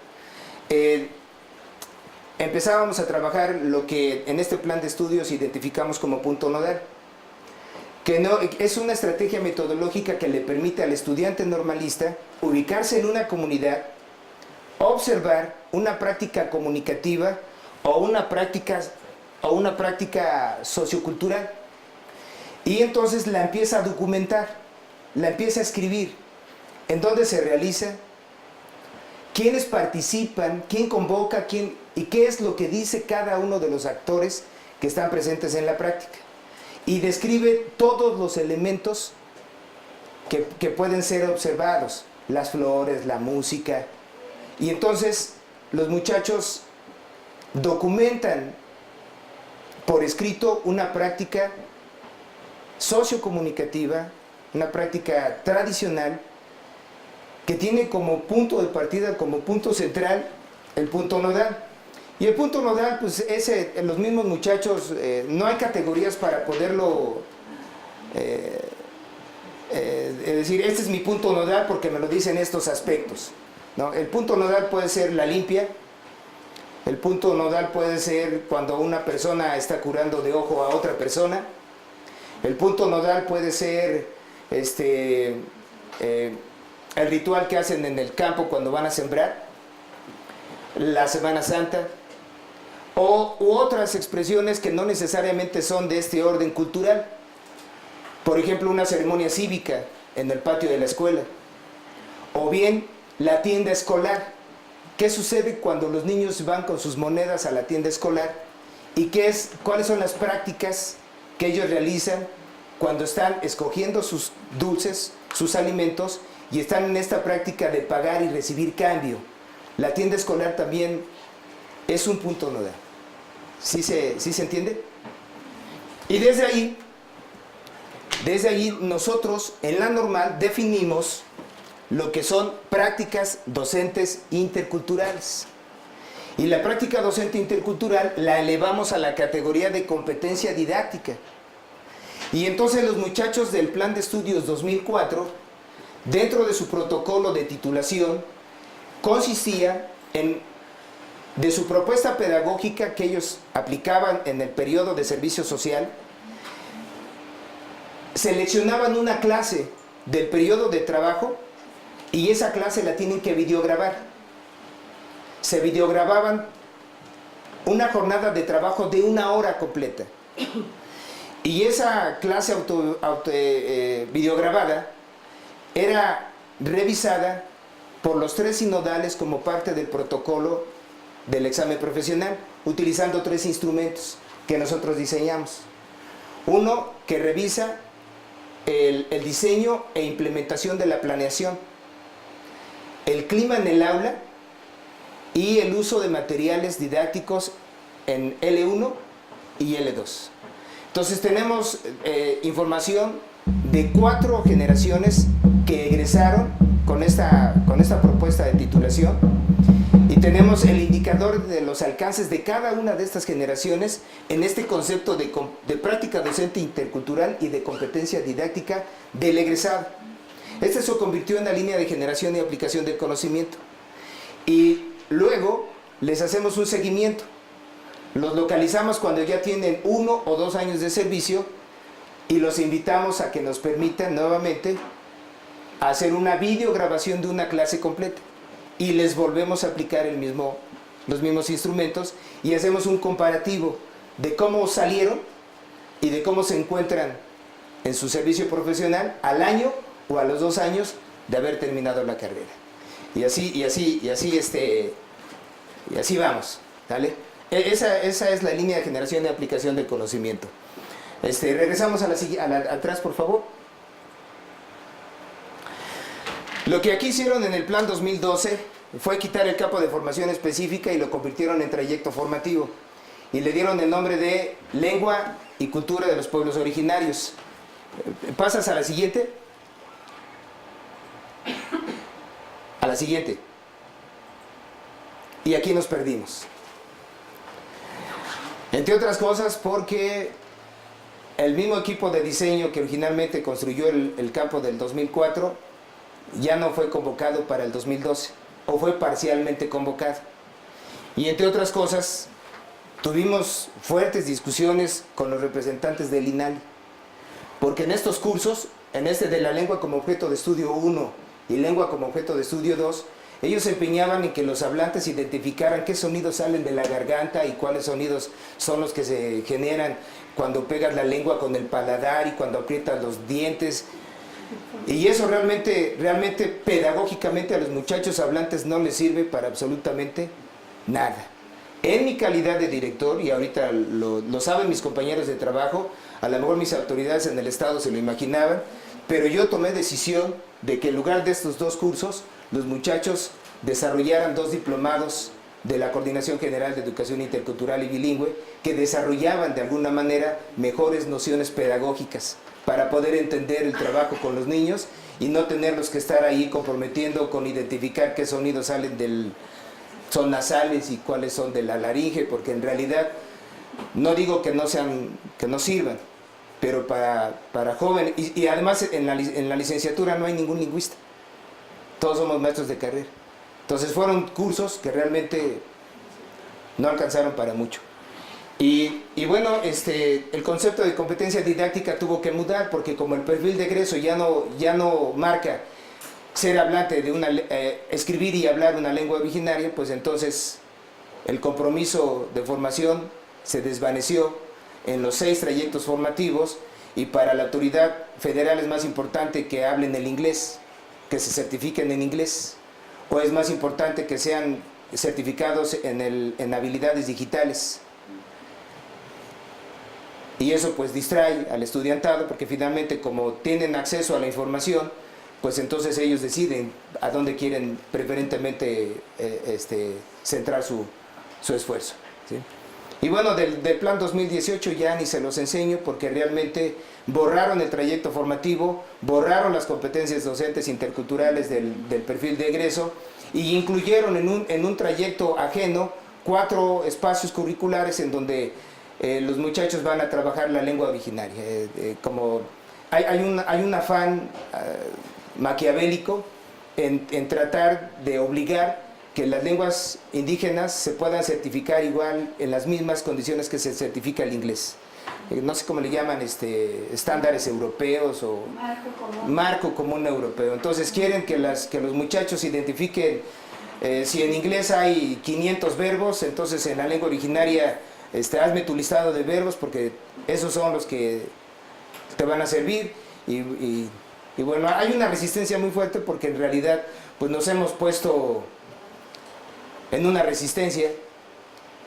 empezábamos a trabajar lo que en este plan de estudios identificamos como punto nodal, que es una estrategia metodológica que le permite al estudiante normalista ubicarse en una comunidad, observar una práctica comunicativa o una práctica sociocultural, y entonces la empieza a documentar, la empieza a escribir, en dónde se realiza, quiénes participan, quién convoca, y qué es lo que dice cada uno de los actores que están presentes en la práctica. Y describe todos los elementos que pueden ser observados, las flores, la música. Y entonces los muchachos documentan por escrito una práctica sociocomunicativa, una práctica tradicional, que tiene como punto de partida, como punto central, el punto nodal. Y el punto nodal, pues en los mismos muchachos, no hay categorías para poderlo decir, este es mi punto nodal porque me lo dicen estos aspectos, ¿no? El punto nodal puede ser la limpia, el punto nodal puede ser cuando una persona está curando de ojo a otra persona, el punto nodal puede ser el ritual que hacen en el campo cuando van a sembrar, la Semana Santa, u otras expresiones que no necesariamente son de este orden cultural. Por ejemplo, una ceremonia cívica en el patio de la escuela, o bien la tienda escolar. ¿Qué sucede cuando los niños van con sus monedas a la tienda escolar? ¿Y cuáles son las prácticas que ellos realizan cuando están escogiendo sus dulces, sus alimentos, y están en esta práctica de pagar y recibir cambio? La tienda escolar también es un punto nodal. ¿Sí se entiende? Y desde ahí nosotros en la normal definimos lo que son prácticas docentes interculturales. Y la práctica docente intercultural la elevamos a la categoría de competencia didáctica. Y entonces los muchachos del Plan de Estudios 2004, dentro de su protocolo de titulación, consistía en de su propuesta pedagógica que ellos aplicaban en el periodo de servicio social, seleccionaban una clase del periodo de trabajo y esa clase la tienen que videograbar. Se videogrababan una jornada de trabajo de 1 hora completa. Y esa clase videograbada era revisada por los 3 sinodales como parte del protocolo del examen profesional, utilizando 3 instrumentos que nosotros diseñamos. Uno que revisa el diseño e implementación de la planeación, el clima en el aula y el uso de materiales didácticos en L1 y L2. Entonces tenemos información de 4 generaciones que egresaron con esta propuesta de titulación, y tenemos el indicador de los alcances de cada una de estas generaciones en este concepto de práctica docente intercultural y de competencia didáctica del egresado. Este se convirtió en la línea de generación y aplicación del conocimiento. Y luego les hacemos un seguimiento. Los localizamos cuando ya tienen 1 o 2 años de servicio y los invitamos a que nos permitan nuevamente hacer una videograbación de una clase completa. Y les volvemos a aplicar los mismos instrumentos y hacemos un comparativo de cómo salieron y de cómo se encuentran en su servicio profesional al año o a los 2 años de haber terminado la carrera. Y así vamos, ¿vale? Esa es la línea de generación y aplicación del conocimiento. Regresamos atrás, por favor. Lo que aquí hicieron en el plan 2012 fue quitar el campo de formación específica y lo convirtieron en trayecto formativo. Y le dieron el nombre de Lengua y Cultura de los Pueblos Originarios. ¿Pasas a la siguiente? A la siguiente. Y aquí nos perdimos. Entre otras cosas porque el mismo equipo de diseño que originalmente construyó el campo del 2004 ya no fue convocado para el 2012, o fue parcialmente convocado. Y entre otras cosas, tuvimos fuertes discusiones con los representantes del INALI, porque en estos cursos, en este de la lengua como objeto de estudio 1 y lengua como objeto de estudio 2, ellos se empeñaban en que los hablantes identificaran qué sonidos salen de la garganta y cuáles sonidos son los que se generan cuando pegas la lengua con el paladar y cuando aprietas los dientes. Y eso realmente pedagógicamente a los muchachos hablantes no les sirve para absolutamente nada. En mi calidad de director, y ahorita lo saben mis compañeros de trabajo, a lo mejor mis autoridades en el estado se lo imaginaban, pero yo tomé decisión de que en lugar de estos 2 cursos, los muchachos desarrollaran 2 diplomados de la Coordinación General de Educación Intercultural y Bilingüe, que desarrollaban de alguna manera mejores nociones pedagógicas para poder entender el trabajo con los niños y no tenerlos que estar ahí comprometiendo con identificar qué sonidos son nasales y cuáles son de la laringe, porque en realidad no digo que no sirvan, pero para jóvenes, y además en la licenciatura no hay ningún lingüista, todos somos maestros de carrera. Entonces fueron cursos que realmente no alcanzaron para mucho. Y bueno, el concepto de competencia didáctica tuvo que mudar, porque como el perfil de egreso ya no marca ser hablante de escribir y hablar una lengua originaria, pues entonces el compromiso de formación se desvaneció en los 6 trayectos formativos, y para la autoridad federal es más importante que hablen el inglés, que se certifiquen en inglés, o es más importante que sean certificados en habilidades digitales. Y eso pues distrae al estudiantado, porque finalmente como tienen acceso a la información, pues entonces ellos deciden a dónde quieren preferentemente centrar su esfuerzo, ¿sí? Y bueno, del plan 2018 ya ni se los enseño, porque realmente borraron el trayecto formativo, borraron las competencias docentes interculturales del perfil de egreso, y incluyeron en un trayecto ajeno 4 espacios curriculares en donde los muchachos van a trabajar la lengua originaria. Como hay un afán maquiavélico en tratar de obligar que las lenguas indígenas se puedan certificar igual en las mismas condiciones que se certifica el inglés. No sé cómo le llaman, estándares europeos o marco común europeo. Entonces quieren que los muchachos identifiquen, si en inglés hay 500 verbos, entonces en la lengua originaria hazme tu listado de verbos porque esos son los que te van a servir. Y bueno, hay una resistencia muy fuerte porque en realidad pues nos hemos puesto en una resistencia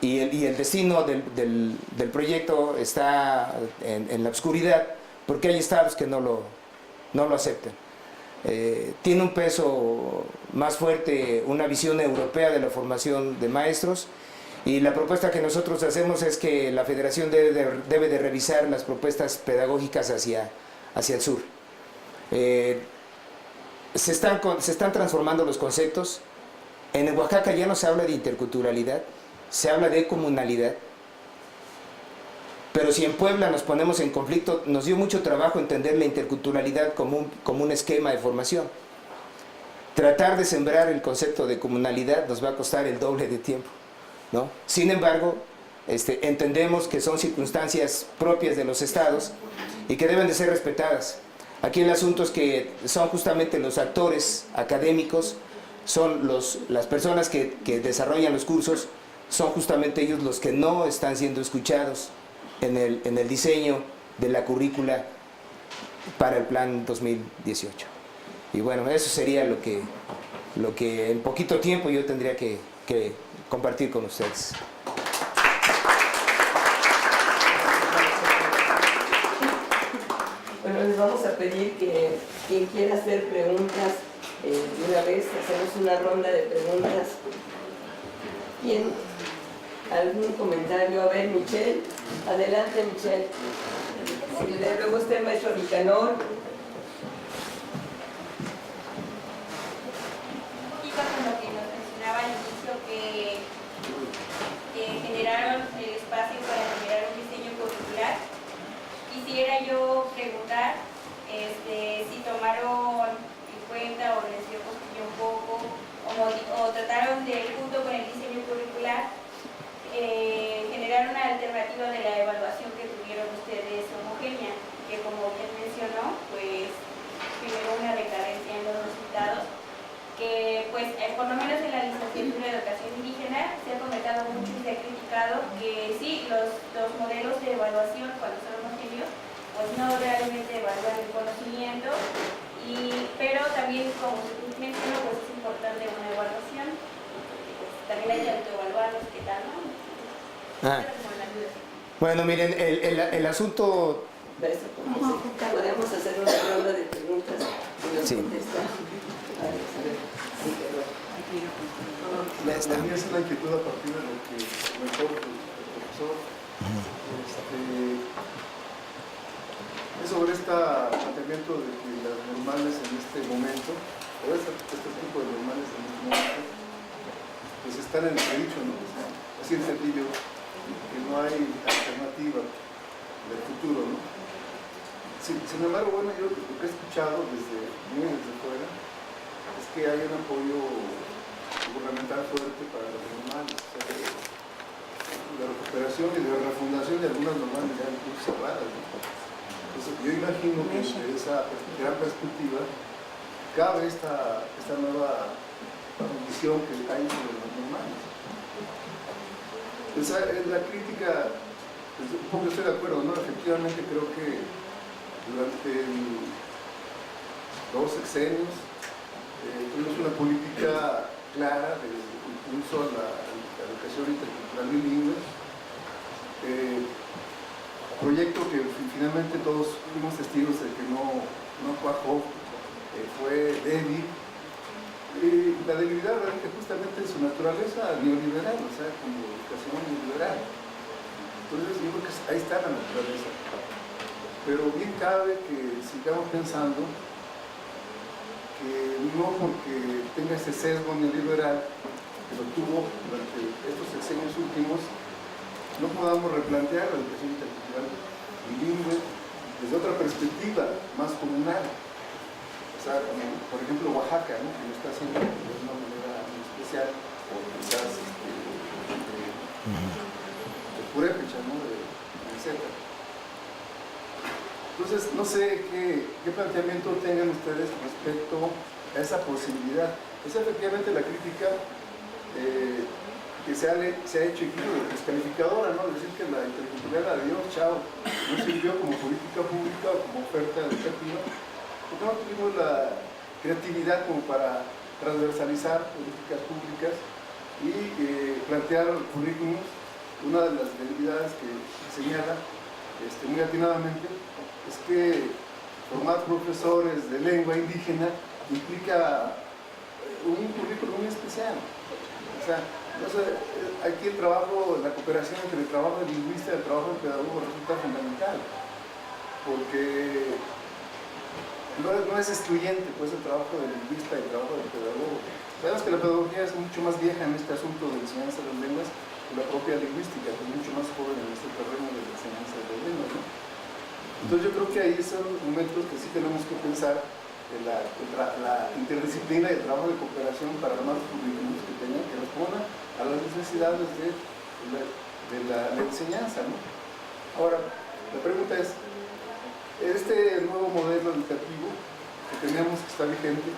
y el destino del proyecto está en la oscuridad porque hay estados que no lo aceptan. Tiene un peso más fuerte una visión europea de la formación de maestros, y la propuesta que nosotros hacemos es que la federación debe de revisar las propuestas pedagógicas hacia el sur. Se están transformando los conceptos. En Oaxaca ya no se habla de interculturalidad, se habla de comunalidad. Pero si en Puebla nos ponemos en conflicto, nos dio mucho trabajo entender la interculturalidad como un esquema de formación. Tratar de sembrar el concepto de comunalidad nos va a costar el doble de tiempo, ¿no? Sin embargo, entendemos que son circunstancias propias de los estados y que deben de ser respetadas. Aquí el asunto es que son justamente los actores académicos, son las personas que desarrollan los cursos, son justamente ellos los que no están siendo escuchados en el diseño de la currícula para el plan 2018. Y bueno, eso sería lo que en poquito tiempo yo tendría que compartir con ustedes. Bueno, les vamos a pedir que quien quiera hacer preguntas, de una vez hacemos una ronda de preguntas. ¿Quién? ¿Algún comentario? A ver, Michelle. Adelante, Michelle. Y luego usted, maestro Nicanor. Y con lo que nos mencionaba al inicio, que generaron el espacio para generar un diseño curricular, quisiera yo preguntar si tomaron en cuenta o les dio cosquilla un poco o trataron de, junto con el diseño curricular, generar una alternativa de la evaluación que tuvieron ustedes homogénea, que como bien mencionó, pues primero una recarencia en los resultados, que pues por lo menos en la licenciatura de educación indígena se ha comentado mucho y se ha criticado que sí, los modelos de evaluación cuando son homogéneos pues no realmente evalúan el conocimiento, pero también como se mencionó pues es importante una evaluación, pues, también hay que autoevaluarlos, ¿qué tal, no? Bueno, miren, el asunto... Podemos hacer una ronda de preguntas y nos contestan. La mía es la inquietud a partir de lo que comentó el profesor. Es sobre este planteamiento de que las normales en este momento, o este tipo de normales en este momento, pues están en entredicho, ¿no? Así de sencillo, que no hay alternativa del futuro, ¿no? Sin embargo, bueno, yo lo que he escuchado desde fuera es que hay un apoyo gubernamental fuerte para los normales, o sea, la recuperación y la refundación de algunas normales ya incluso cerradas, ¿no? Entonces, yo imagino que desde esa gran perspectiva cabe esta nueva visión que hay sobre los normales. En la crítica, pues, un poco estoy de acuerdo, ¿no? Efectivamente creo que durante dos sexenios tuvimos una política clara de impulso a la educación intercultural bilingüe, proyecto que finalmente todos fuimos testigos de que no cuajó, fue débil, y la debilidad radica justamente en su naturaleza neoliberal, o sea, como educación neoliberal. Entonces yo creo que ahí está la naturaleza. Pero bien cabe que sigamos pensando que no porque tenga ese sesgo neoliberal que lo tuvo durante estos sexenios últimos, no podamos replantear la educación intercultural bilingüe desde otra perspectiva más comunal. O sea, como por ejemplo Oaxaca, ¿no? Que lo está haciendo de una manera muy especial, o quizás de purépecha, ¿no? Etcétera. Entonces, no sé qué planteamiento tengan ustedes respecto a esa posibilidad. Es efectivamente la crítica que se ha hecho incluso descalificadora, ¿no? Decir que la interculturalidad la dio, chao, no sirvió como política pública o como oferta educativa, porque no tuvimos la creatividad como para transversalizar políticas públicas y plantear currículums. Una de las debilidades que señala muy atinadamente es que formar profesores de lengua indígena implica un currículum muy especial. O sea, aquí el trabajo, la cooperación entre el trabajo del lingüista y el trabajo del pedagogo resulta fundamental, porque no es excluyente pues, el trabajo del lingüista y el trabajo del pedagogo. Sabemos que la pedagogía es mucho más vieja en este asunto de enseñanza de las lenguas que la propia lingüística, que es mucho más joven en este terreno de la enseñanza de las lenguas, ¿no? Entonces yo creo que ahí son momentos que sí tenemos que pensar en la interdisciplina y el trabajo de cooperación para armar currículos que tengan que respondan a las necesidades de la enseñanza, ¿no? Ahora, la pregunta es, este nuevo modelo educativo que tenemos, que está vigente,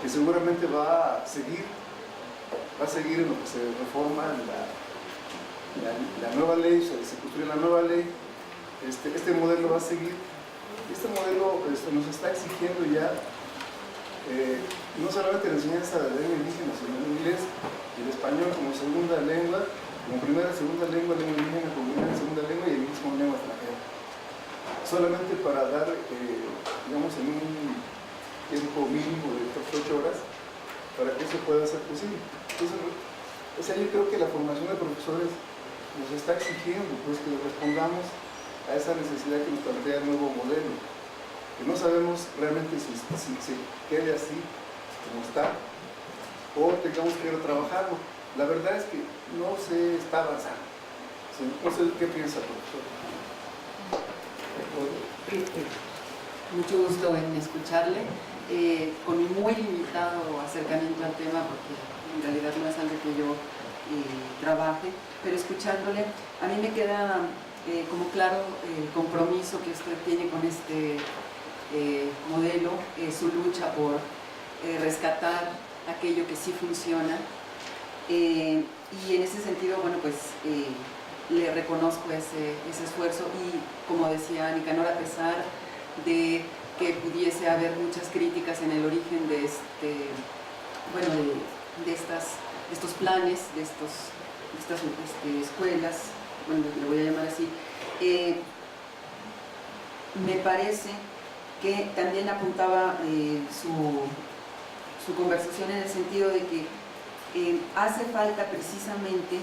que seguramente va a seguir en lo que se reforma la nueva ley, se construye la nueva ley, este modelo va a seguir. Este modelo nos está exigiendo ya no solamente la enseñanza de la lengua indígena, sino el inglés y el español como segunda lengua, como primera, segunda lengua, lengua indígena como primera, segunda lengua y el inglés como lengua extranjera. Solamente para dar, digamos, en un tiempo mínimo de 8 horas, para que eso pueda ser posible. Entonces, o sea, yo creo que la formación de profesores nos está exigiendo pues, que respondamos a esa necesidad que nos plantea el nuevo modelo, que no sabemos realmente si se quede así como está o tengamos que ir a trabajarlo. La verdad es que no se está avanzando. No sé qué piensa, profesor. Mucho gusto en escucharle, con un muy limitado acercamiento al tema, porque en realidad no es algo que yo trabaje, pero escuchándole, a mí me queda como claro el compromiso que usted tiene con este modelo, su lucha por rescatar aquello que sí funciona, y en ese sentido, bueno, pues le reconozco ese esfuerzo y, como decía Nicanor, a pesar de que pudiese haber muchas críticas en el origen de estos planes, de estas escuelas, bueno, le voy a llamar así, me parece que también apuntaba su conversación en el sentido de que hace falta precisamente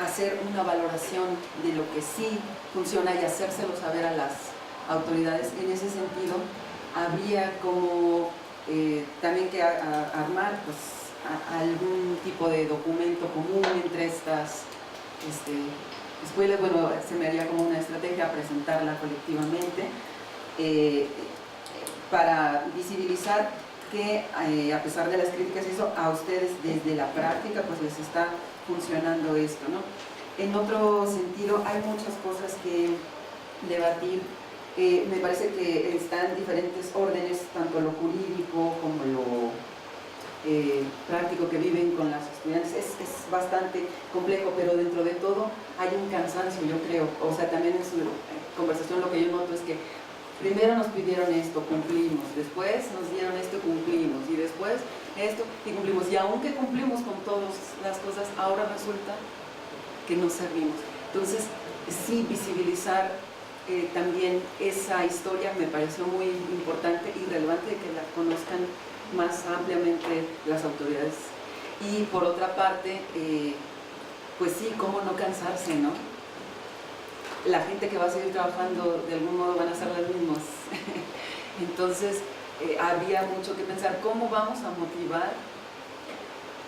hacer una valoración de lo que sí funciona y hacérselo saber a las autoridades. En ese sentido, habría como también que armar pues, algún tipo de documento común entre estas escuelas. Bueno, se me haría como una estrategia presentarla colectivamente para visibilizar que a pesar de las críticas a ustedes desde la práctica pues les está funcionando esto, ¿no? En otro sentido, hay muchas cosas que debatir. Me parece que están diferentes órdenes, tanto lo jurídico como lo práctico que viven con las estudiantes. Es bastante complejo, pero dentro de todo hay un cansancio, yo creo. O sea, también en su conversación lo que yo noto es que primero nos pidieron esto, cumplimos, después nos dieron esto, cumplimos, y después esto, y cumplimos. Y aunque cumplimos con todas las cosas, ahora resulta que no servimos. Entonces, sí, visibilizar también esa historia me pareció muy importante y relevante, que la conozcan más ampliamente las autoridades. Y por otra parte, pues sí, cómo no cansarse, ¿no? La gente que va a seguir trabajando de algún modo van a ser las mismas. Entonces, había mucho que pensar, ¿cómo vamos a motivar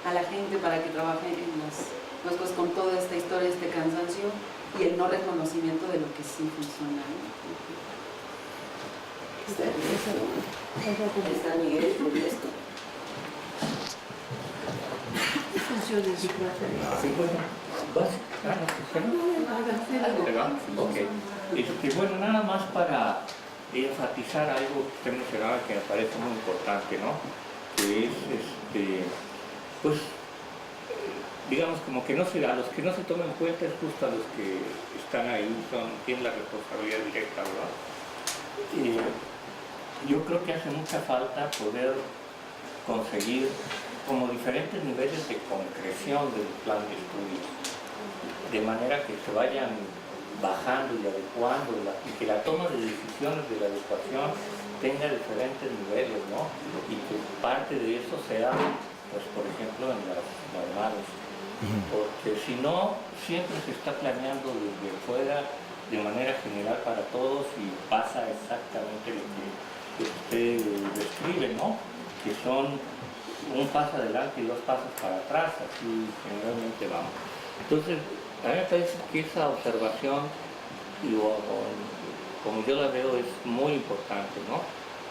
a la gente para que trabaje en las cosas con toda esta historia, este cansancio y el no reconocimiento de lo que sí funciona, ¿no? Está Miguel, esto. conclusiones. Sí, bueno, ok. Bueno, nada más para enfatizar algo que usted mencionaba que me parece muy importante, ¿no? Que es, pues, digamos como que no se, a los que no se toman en cuenta es justo a los que están ahí, tienen la responsabilidad directa, ¿verdad? Yo creo que hace mucha falta poder conseguir como diferentes niveles de concreción del plan de estudios, de manera que se vayan bajando y adecuando y que la toma de decisiones de la educación tenga diferentes niveles, ¿no? Y que parte de eso sea, pues por ejemplo, en las normales, porque si no, siempre se está planeando desde fuera de manera general para todos y pasa exactamente lo que usted describe, ¿no? Que son un paso adelante y dos pasos para atrás, así generalmente vamos. Entonces, a mí me parece que esa observación, como yo la veo, es muy importante, ¿no?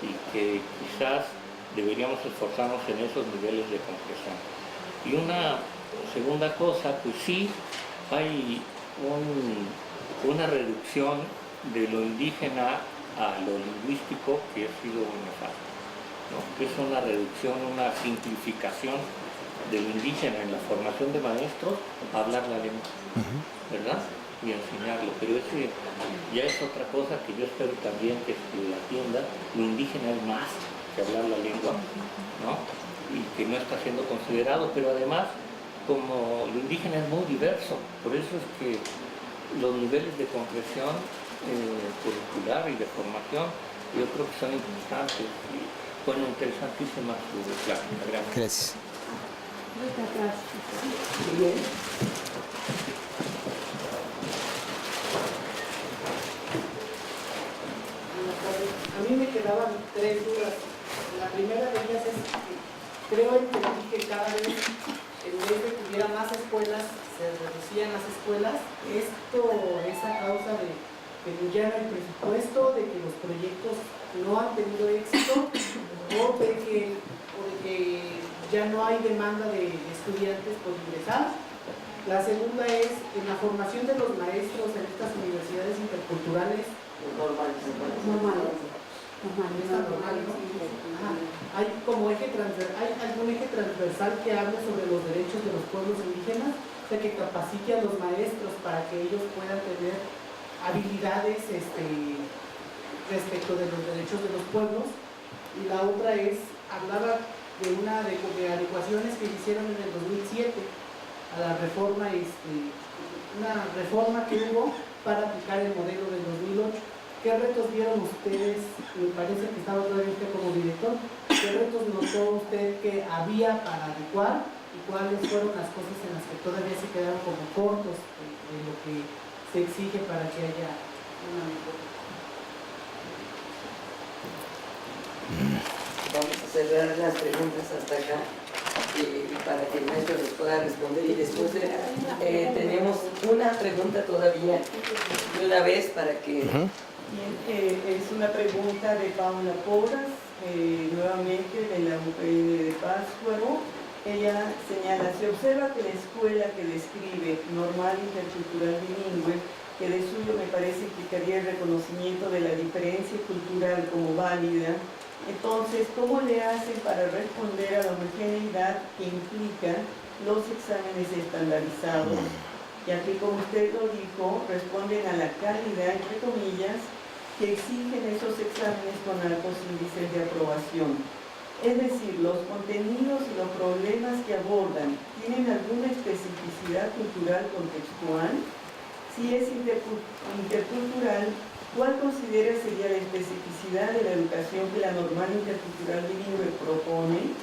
Y que quizás deberíamos esforzarnos en esos niveles de concreción. Y una segunda cosa, pues sí, hay una reducción de lo indígena a lo lingüístico que ha sido nefasto, ¿no? Es una reducción, una simplificación de lo indígena en la formación de maestros, hablar la lengua, ¿verdad? Y enseñarlo, pero ese ya es otra cosa que yo espero también que se atienda. Lo indígena es más que hablar la lengua, ¿no? Y que no está siendo considerado, pero además, como lo indígena es muy diverso, por eso es que los niveles de concreción curricular y de formación yo creo que son importantes y bueno, interesantísima su plática. Gracias. Bien. A mí me quedaban 3 dudas. La primera de ellas es que creo entendí que cada vez, en vez de que hubiera más escuelas, se reducían las escuelas. Esto es a causa de que ya no hay presupuesto, de que los proyectos no han tenido éxito, o de que ya no hay demanda de estudiantes por ingresar. La segunda es en la formación de los maestros en estas universidades interculturales. Hay como hay algún eje transversal que hable sobre los derechos de los pueblos indígenas, o sea, que capacite a los maestros para que ellos puedan tener habilidades respecto de los derechos de los pueblos. Y la otra es, hablaba de adecuaciones que hicieron en el 2007 a la reforma, una reforma que hubo para aplicar el modelo del 2008. ¿Qué retos vieron ustedes? Me parece que estaba todavía usted como director. ¿Qué retos notó usted que había para adecuar y cuáles fueron las cosas en las que todavía se quedaron como cortos de lo que se exige para que haya una mejora? Vamos a cerrar las preguntas hasta acá para que el maestro les pueda responder y después tenemos una pregunta todavía de una vez para que... Bien, es una pregunta de Paula Porras, nuevamente de la UPN de Pátzcuaro. Ella señala, se observa que la escuela que describe normal intercultural bilingüe, que de suyo me parece implicaría el reconocimiento de la diferencia cultural como válida. Entonces, ¿cómo le hacen para responder a la homogeneidad que implican los exámenes estandarizados? Ya que, como usted lo dijo, responden a la calidad, entre comillas, que exigen esos exámenes con altos índices de aprobación. Es decir, los contenidos y los problemas que abordan tienen alguna especificidad cultural contextual. Si es intercultural, ¿cuál considera sería la especificidad de la educación que la normal intercultural bilingüe propone?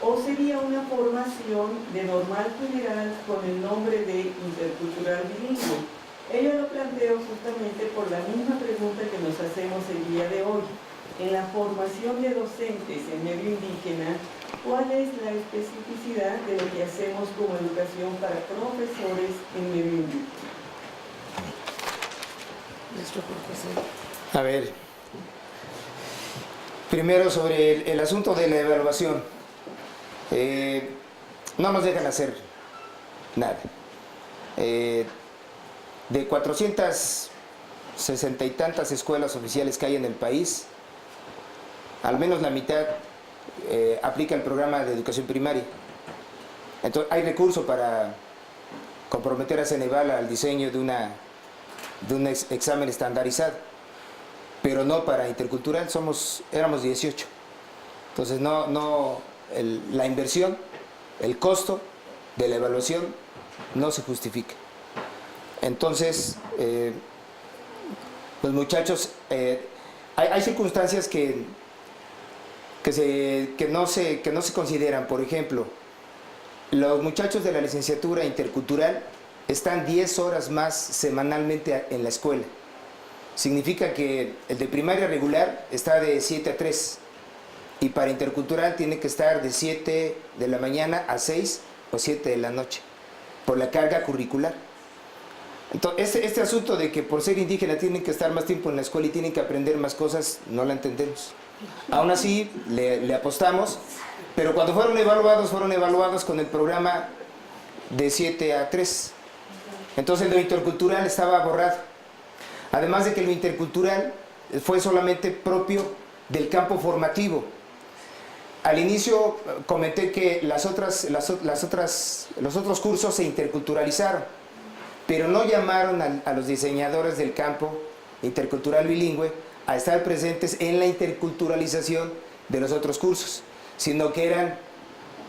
¿O sería una formación de normal general con el nombre de intercultural bilingüe? Ello lo planteo justamente por la misma pregunta que nos hacemos el día de hoy. En la formación de docentes en medio indígena, ¿cuál es la especificidad de lo que hacemos como educación para profesores en medio indígena? A ver, primero sobre el asunto de la evaluación. No nos dejan hacer nada. De 460 y tantas escuelas oficiales que hay en el país, al menos la mitad aplica el programa de educación primaria. Entonces hay recurso para comprometer a Ceneval al diseño de un examen estandarizado, pero no para intercultural. Éramos 18. Entonces la inversión, el costo de la evaluación no se justifica. Entonces, los muchachos, hay circunstancias que no se consideran. Por ejemplo, los muchachos de la licenciatura intercultural están 10 horas más semanalmente en la escuela. Significa que el de primaria regular está de 7 a 3 y para intercultural tiene que estar de 7 de la mañana a 6 o 7 de la noche por la carga curricular. Entonces, este asunto de que por ser indígena tienen que estar más tiempo en la escuela y tienen que aprender más cosas, no la entendemos. Aún así, le apostamos, pero cuando fueron evaluados con el programa de 7 a 3. Entonces, lo intercultural estaba borrado. Además de que lo intercultural fue solamente propio del campo formativo. Al inicio comenté que los otros cursos se interculturalizaron, pero no llamaron a los diseñadores del campo intercultural bilingüe a estar presentes en la interculturalización de los otros cursos, sino que eran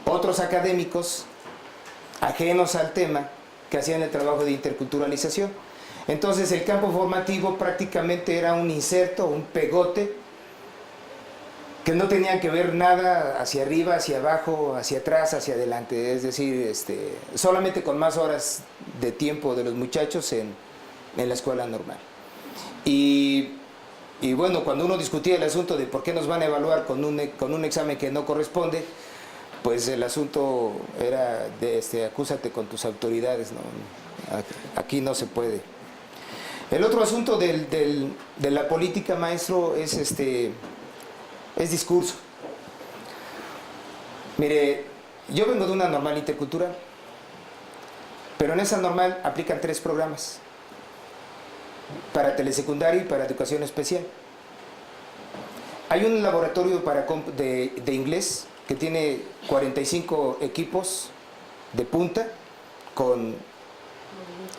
otros académicos ajenos al tema que hacían el trabajo de interculturalización. Entonces el campo formativo prácticamente era un inserto, un pegote, que no tenían que ver nada hacia arriba, hacia abajo, hacia atrás, hacia adelante. Es decir, solamente con más horas de tiempo de los muchachos en la escuela normal. Y bueno, cuando uno discutía el asunto de por qué nos van a evaluar con un examen que no corresponde, pues el asunto era de acúsate con tus autoridades, ¿no? Aquí no se puede. El otro asunto de la política, maestro, es discurso. Mire, yo vengo de una normal intercultural, pero en esa normal aplican 3 programas, para telesecundaria y para educación especial. Hay un laboratorio de inglés que tiene 45 equipos de punta, con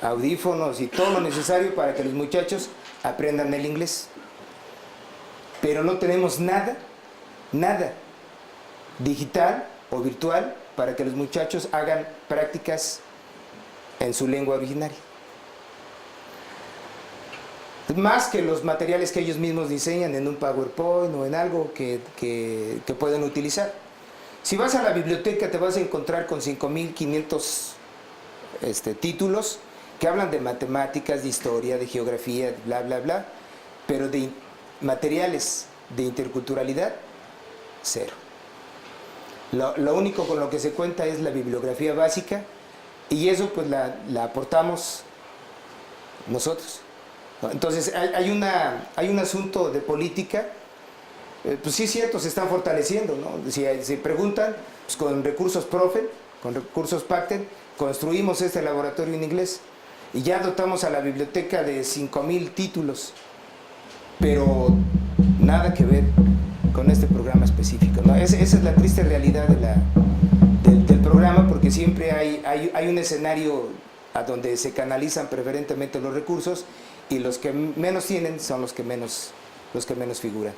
audífonos y todo lo necesario para que los muchachos aprendan el inglés. Pero no tenemos nada digital o virtual para que los muchachos hagan prácticas en su lengua originaria. Más que los materiales que ellos mismos diseñan en un PowerPoint o en algo que pueden utilizar. Si vas a la biblioteca te vas a encontrar con 5.500 títulos que hablan de matemáticas, de historia, de geografía, bla, bla, bla, pero de materiales de interculturalidad, 0. Lo único con lo que se cuenta es la bibliografía básica, y eso pues la aportamos nosotros. Entonces hay un asunto de política, pues sí es cierto, se están fortaleciendo, ¿no? Si preguntan, pues con recursos Profe, con recursos Pacten, construimos este laboratorio en inglés y ya dotamos a la biblioteca de 5.000 títulos, pero nada que ver con este programa específico, ¿no? Esa es la triste realidad del programa, porque siempre hay un escenario a donde se canalizan preferentemente los recursos, y los que menos tienen son los que menos figuran.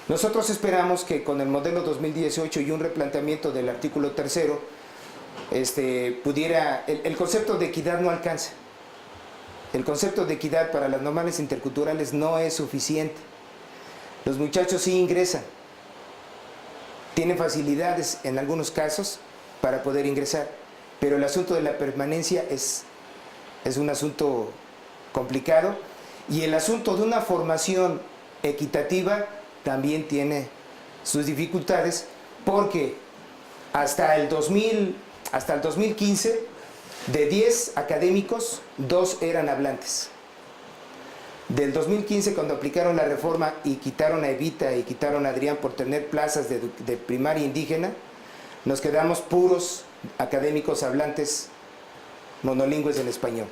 Nosotros esperamos que con el modelo 2018 y un replanteamiento del artículo 3, pudiera, el concepto de equidad no alcanza. El concepto de equidad para las normales interculturales no es suficiente. Los muchachos sí ingresan, tienen facilidades en algunos casos para poder ingresar, pero el asunto de la permanencia es un asunto complicado, y el asunto de una formación equitativa también tiene sus dificultades, porque hasta el 2015, de 10 académicos, 2 eran hablantes. Del 2015, cuando aplicaron la reforma y quitaron a Evita y quitaron a Adrián por tener plazas de primaria indígena, nos quedamos puros académicos hablantes monolingües en español.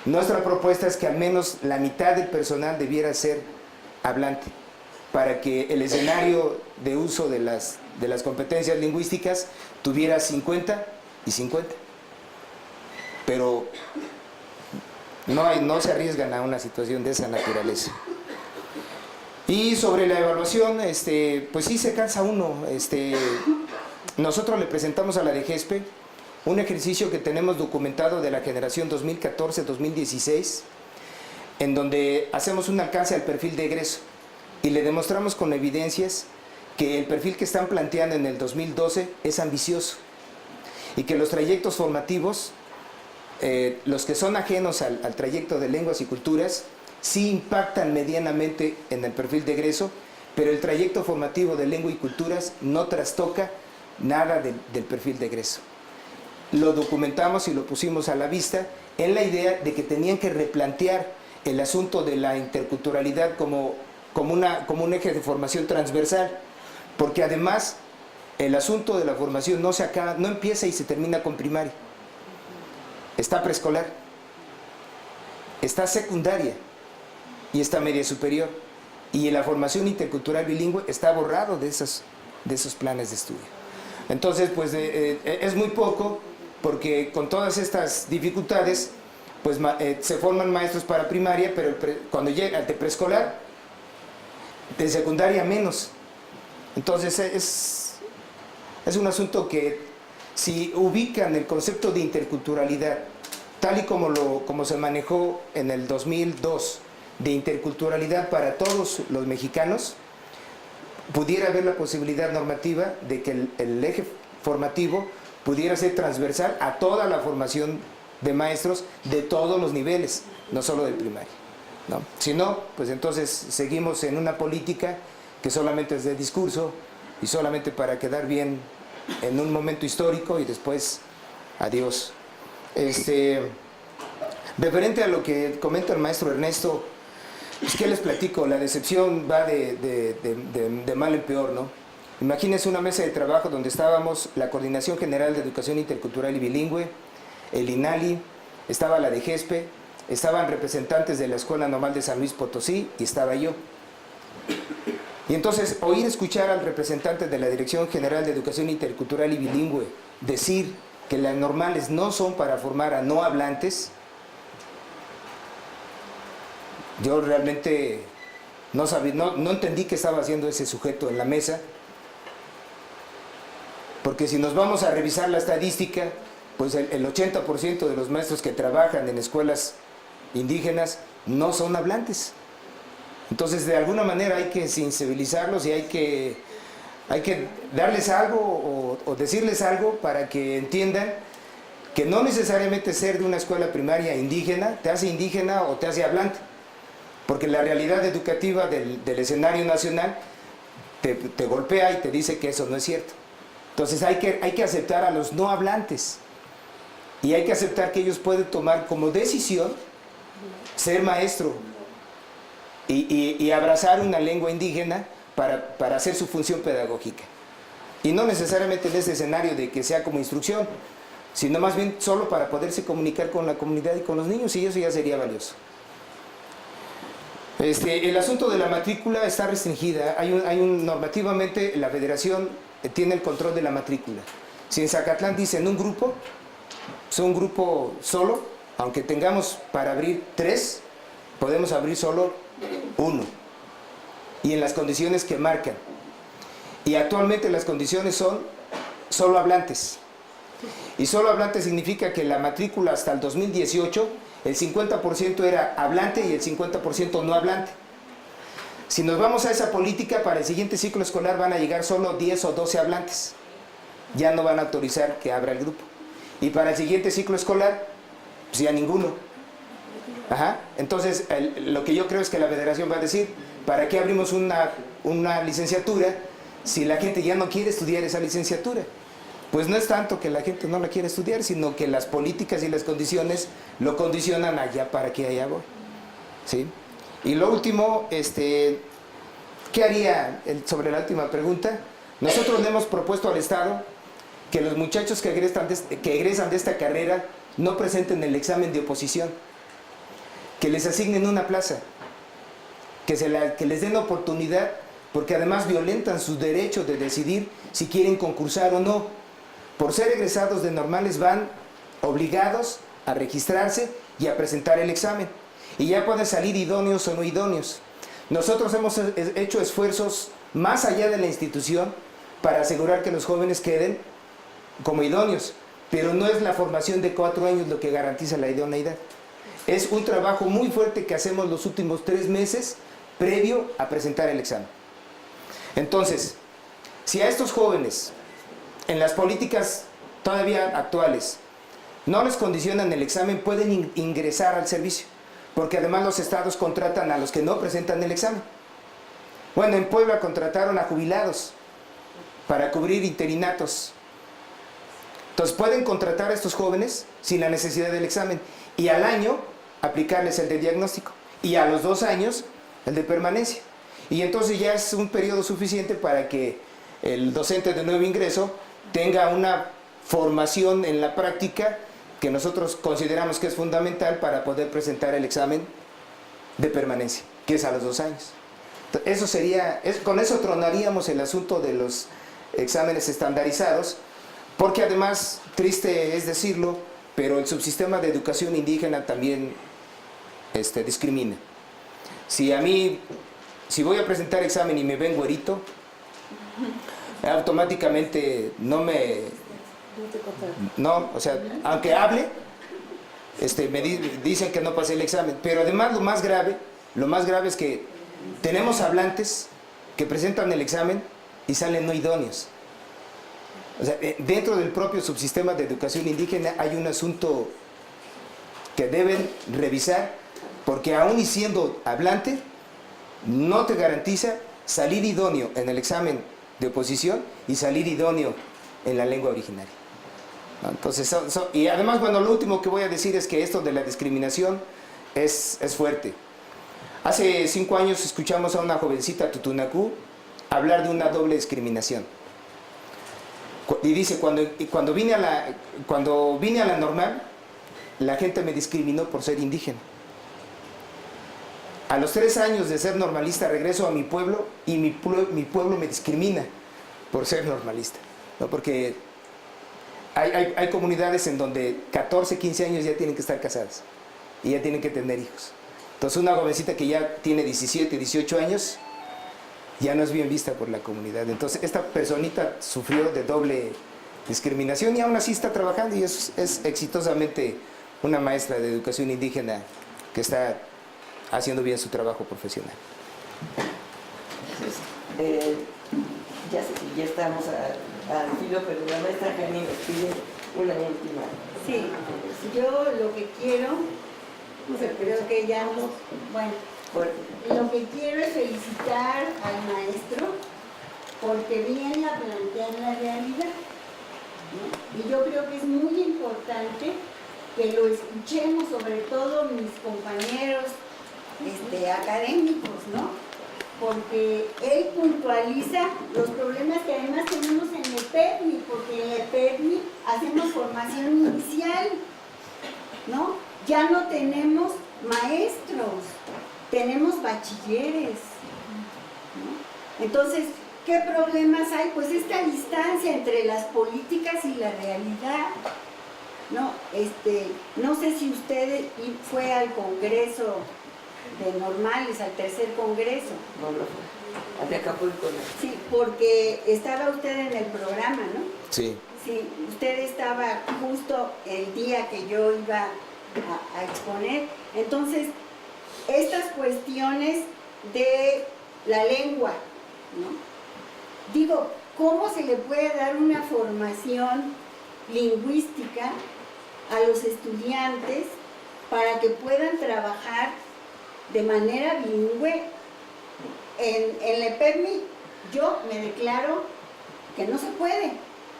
Nuestra propuesta es que al menos la mitad del personal debiera ser hablante, para que el escenario de uso de las competencias lingüísticas tuviera 50 y 50. Pero no se arriesgan a una situación de esa naturaleza. Y sobre la evaluación, pues sí se cansa uno. Nosotros le presentamos a la DGESPE un ejercicio que tenemos documentado de la generación 2014-2016, en donde hacemos un alcance al perfil de egreso y le demostramos con evidencias que el perfil que están planteando en el 2012 es ambicioso y que los trayectos formativos, los que son ajenos al trayecto de lenguas y culturas, sí impactan medianamente en el perfil de egreso, pero el trayecto formativo de lengua y culturas no trastoca nada del perfil de egreso. Lo documentamos y lo pusimos a la vista en la idea de que tenían que replantear el asunto de la interculturalidad como un eje de formación transversal, porque además el asunto de la formación no empieza y se termina con primaria. Está preescolar, está secundaria y está media superior, y la formación intercultural bilingüe está borrado de esos planes de estudio. Entonces, pues es muy poco, porque con todas estas dificultades, pues se forman maestros para primaria, pero cuando llega al de preescolar, de secundaria menos. Entonces es un asunto que, si ubican el concepto de interculturalidad tal y como se manejó en el 2002, de interculturalidad para todos los mexicanos, pudiera haber la posibilidad normativa de que el eje formativo pudiera ser transversal a toda la formación de maestros de todos los niveles, no solo de primaria, ¿no? Si no, pues entonces seguimos en una política que solamente es de discurso y solamente para quedar bien en un momento histórico y después adiós. Referente a lo que comenta el maestro Ernesto, pues ¿qué les platico? La decepción va de mal en peor, ¿no? Imagínense una mesa de trabajo donde estábamos la Coordinación General de Educación Intercultural y Bilingüe, el INALI, estaba la DGESPE, estaban representantes de la Escuela Normal de San Luis Potosí y estaba yo. Y entonces escuchar al representante de la Dirección General de Educación Intercultural y Bilingüe decir que las normales no son para formar a no hablantes, yo realmente no entendí qué estaba haciendo ese sujeto en la mesa, porque si nos vamos a revisar la estadística, pues el 80% de los maestros que trabajan en escuelas indígenas no son hablantes. Entonces, de alguna manera hay que sensibilizarlos y hay que darles algo o decirles algo para que entiendan que no necesariamente ser de una escuela primaria indígena te hace indígena o te hace hablante, porque la realidad educativa del escenario nacional te golpea y te dice que eso no es cierto. Entonces hay que aceptar a los no hablantes y hay que aceptar que ellos pueden tomar como decisión ser maestro y abrazar una lengua indígena para hacer su función pedagógica. Y no necesariamente en ese escenario de que sea como instrucción, sino más bien solo para poderse comunicar con la comunidad y con los niños, y eso ya sería valioso. El asunto de la matrícula está restringida. Normativamente la federación tiene el control de la matrícula. Si en Zacatlán dicen un grupo, es un grupo solo, aunque tengamos para abrir 3, podemos abrir solo 1, y en las condiciones que marcan. Y actualmente las condiciones son solo hablantes. Y solo hablantes significa que la matrícula hasta el 2018, el 50% era hablante y el 50% no hablante. Si nos vamos a esa política, para el siguiente ciclo escolar van a llegar solo 10 o 12 hablantes. Ya no van a autorizar que abra el grupo. Y para el siguiente ciclo escolar, pues ya ninguno. Entonces, lo que yo creo es que la federación va a decir, ¿para qué abrimos una licenciatura si la gente ya no quiere estudiar esa licenciatura? Pues no es tanto que la gente no la quiera estudiar, sino que las políticas y las condiciones lo condicionan allá para que allá voy. ¿Sí? Y lo último, ¿qué haría sobre la última pregunta? Nosotros le hemos propuesto al Estado que los muchachos que egresan de esta carrera no presenten el examen de oposición, que les asignen una plaza, que les den oportunidad, porque además violentan su derecho de decidir si quieren concursar o no. Por ser egresados de normales van obligados a registrarse y a presentar el examen, y ya pueden salir idóneos o no idóneos. Nosotros hemos hecho esfuerzos más allá de la institución para asegurar que los jóvenes queden como idóneos, pero no es la formación de 4 años lo que garantiza la idoneidad. Es un trabajo muy fuerte que hacemos los últimos 3 meses previo a presentar el examen. Entonces, si a estos jóvenes, en las políticas todavía actuales, no les condicionan el examen, pueden ingresar al servicio, porque además los estados contratan a los que no presentan el examen. Bueno, en Puebla contrataron a jubilados para cubrir interinatos. Entonces pueden contratar a estos jóvenes sin la necesidad del examen, y al año aplicarles el de diagnóstico, y a los 2 años el de permanencia. Y entonces ya es un periodo suficiente para que el docente de nuevo ingreso tenga una formación en la práctica que nosotros consideramos que es fundamental para poder presentar el examen de permanencia, que es a los 2 años. Eso sería, con eso tronaríamos el asunto de los exámenes estandarizados, porque además, triste es decirlo, pero el subsistema de educación indígena también discrimina. Si voy a presentar examen y me ven güerito, automáticamente o sea, aunque hable, me dicen que no pasé el examen. Pero además lo más grave es que tenemos hablantes que presentan el examen y salen no idóneos. O sea, dentro del propio subsistema de educación indígena hay un asunto que deben revisar, porque aún y siendo hablante, no te garantiza salir idóneo en el examen de oposición y salir idóneo en la lengua originaria. Entonces, y además, bueno, lo último que voy a decir es que esto de la discriminación es fuerte. Hace 5 años escuchamos a una jovencita tutunacú hablar de una doble discriminación. Y dice, cuando vine a la normal, la gente me discriminó por ser indígena. A los 3 años de ser normalista regreso a mi pueblo y mi pueblo me discrimina por ser normalista, ¿no? Porque hay comunidades en donde 14, 15 años ya tienen que estar casadas y ya tienen que tener hijos. Entonces una jovencita que ya tiene 17, 18 años ya no es bien vista por la comunidad. Entonces esta personita sufrió de doble discriminación y aún así está trabajando y es exitosamente una maestra de educación indígena que está haciendo bien su trabajo profesional. Ya estamos al filo, pero la maestra Jenny nos pide una última. Sí, yo lo que quiero, creo que ya no, bueno, lo que quiero es felicitar al maestro porque viene a plantear la realidad, ¿no? Y yo creo que es muy importante que lo escuchemos, sobre todo mis compañeros académicos, ¿no? Porque él puntualiza los problemas que además tenemos en el EPEDMI, porque en el EPEDMI hacemos formación inicial, ¿no? Ya no tenemos maestros, tenemos bachilleres, ¿no? Entonces, ¿qué problemas hay? Pues esta distancia entre las políticas y la realidad, ¿no? No sé si usted fue al Congreso de Normales, al 3er Congreso. No lo fue. De Acapulco, ¿no? Sí, porque estaba usted en el programa, ¿no? Sí. Sí, usted estaba justo el día que yo iba a exponer. Entonces, estas cuestiones de la lengua, ¿no? Digo, ¿cómo se le puede dar una formación lingüística a los estudiantes para que puedan trabajar de manera bilingüe? En la EPEDMI yo me declaro que no se puede.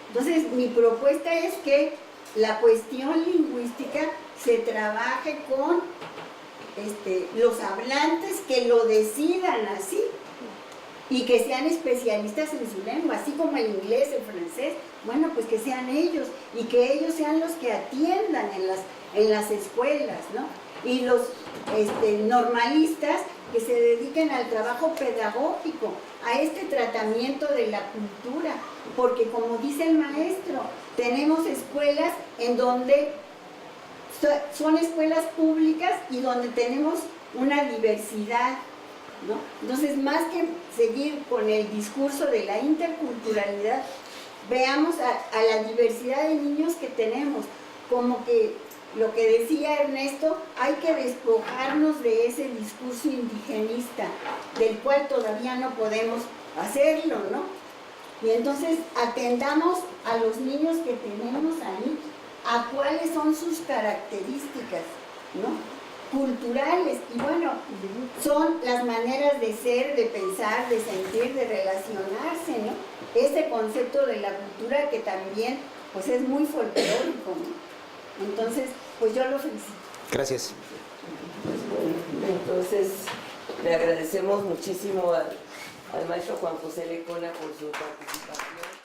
Entonces mi propuesta es que la cuestión lingüística se trabaje con los hablantes que lo decidan así, y que sean especialistas en su lengua, así como el inglés, el francés, bueno, pues que sean ellos y que ellos sean los que atiendan en las escuelas, ¿no? Y los normalistas que se dediquen al trabajo pedagógico, a este tratamiento de la cultura, porque como dice el maestro, tenemos escuelas en donde son escuelas públicas y donde tenemos una diversidad, ¿no? Entonces, más que seguir con el discurso de la interculturalidad, veamos a la diversidad de niños que tenemos, como que lo que decía Ernesto, hay que despojarnos de ese discurso indigenista, del cual todavía no podemos hacerlo, ¿no? Y entonces atendamos a los niños que tenemos ahí, a cuáles son sus características, ¿no? Culturales, y bueno, son las maneras de ser, de pensar, de sentir, de relacionarse, ¿no? Ese concepto de la cultura que también, pues es muy folclórico, ¿no? Entonces, pues yo lo felicito. Gracias. Bueno, entonces le agradecemos muchísimo al maestro Juan José Lecona por su participación.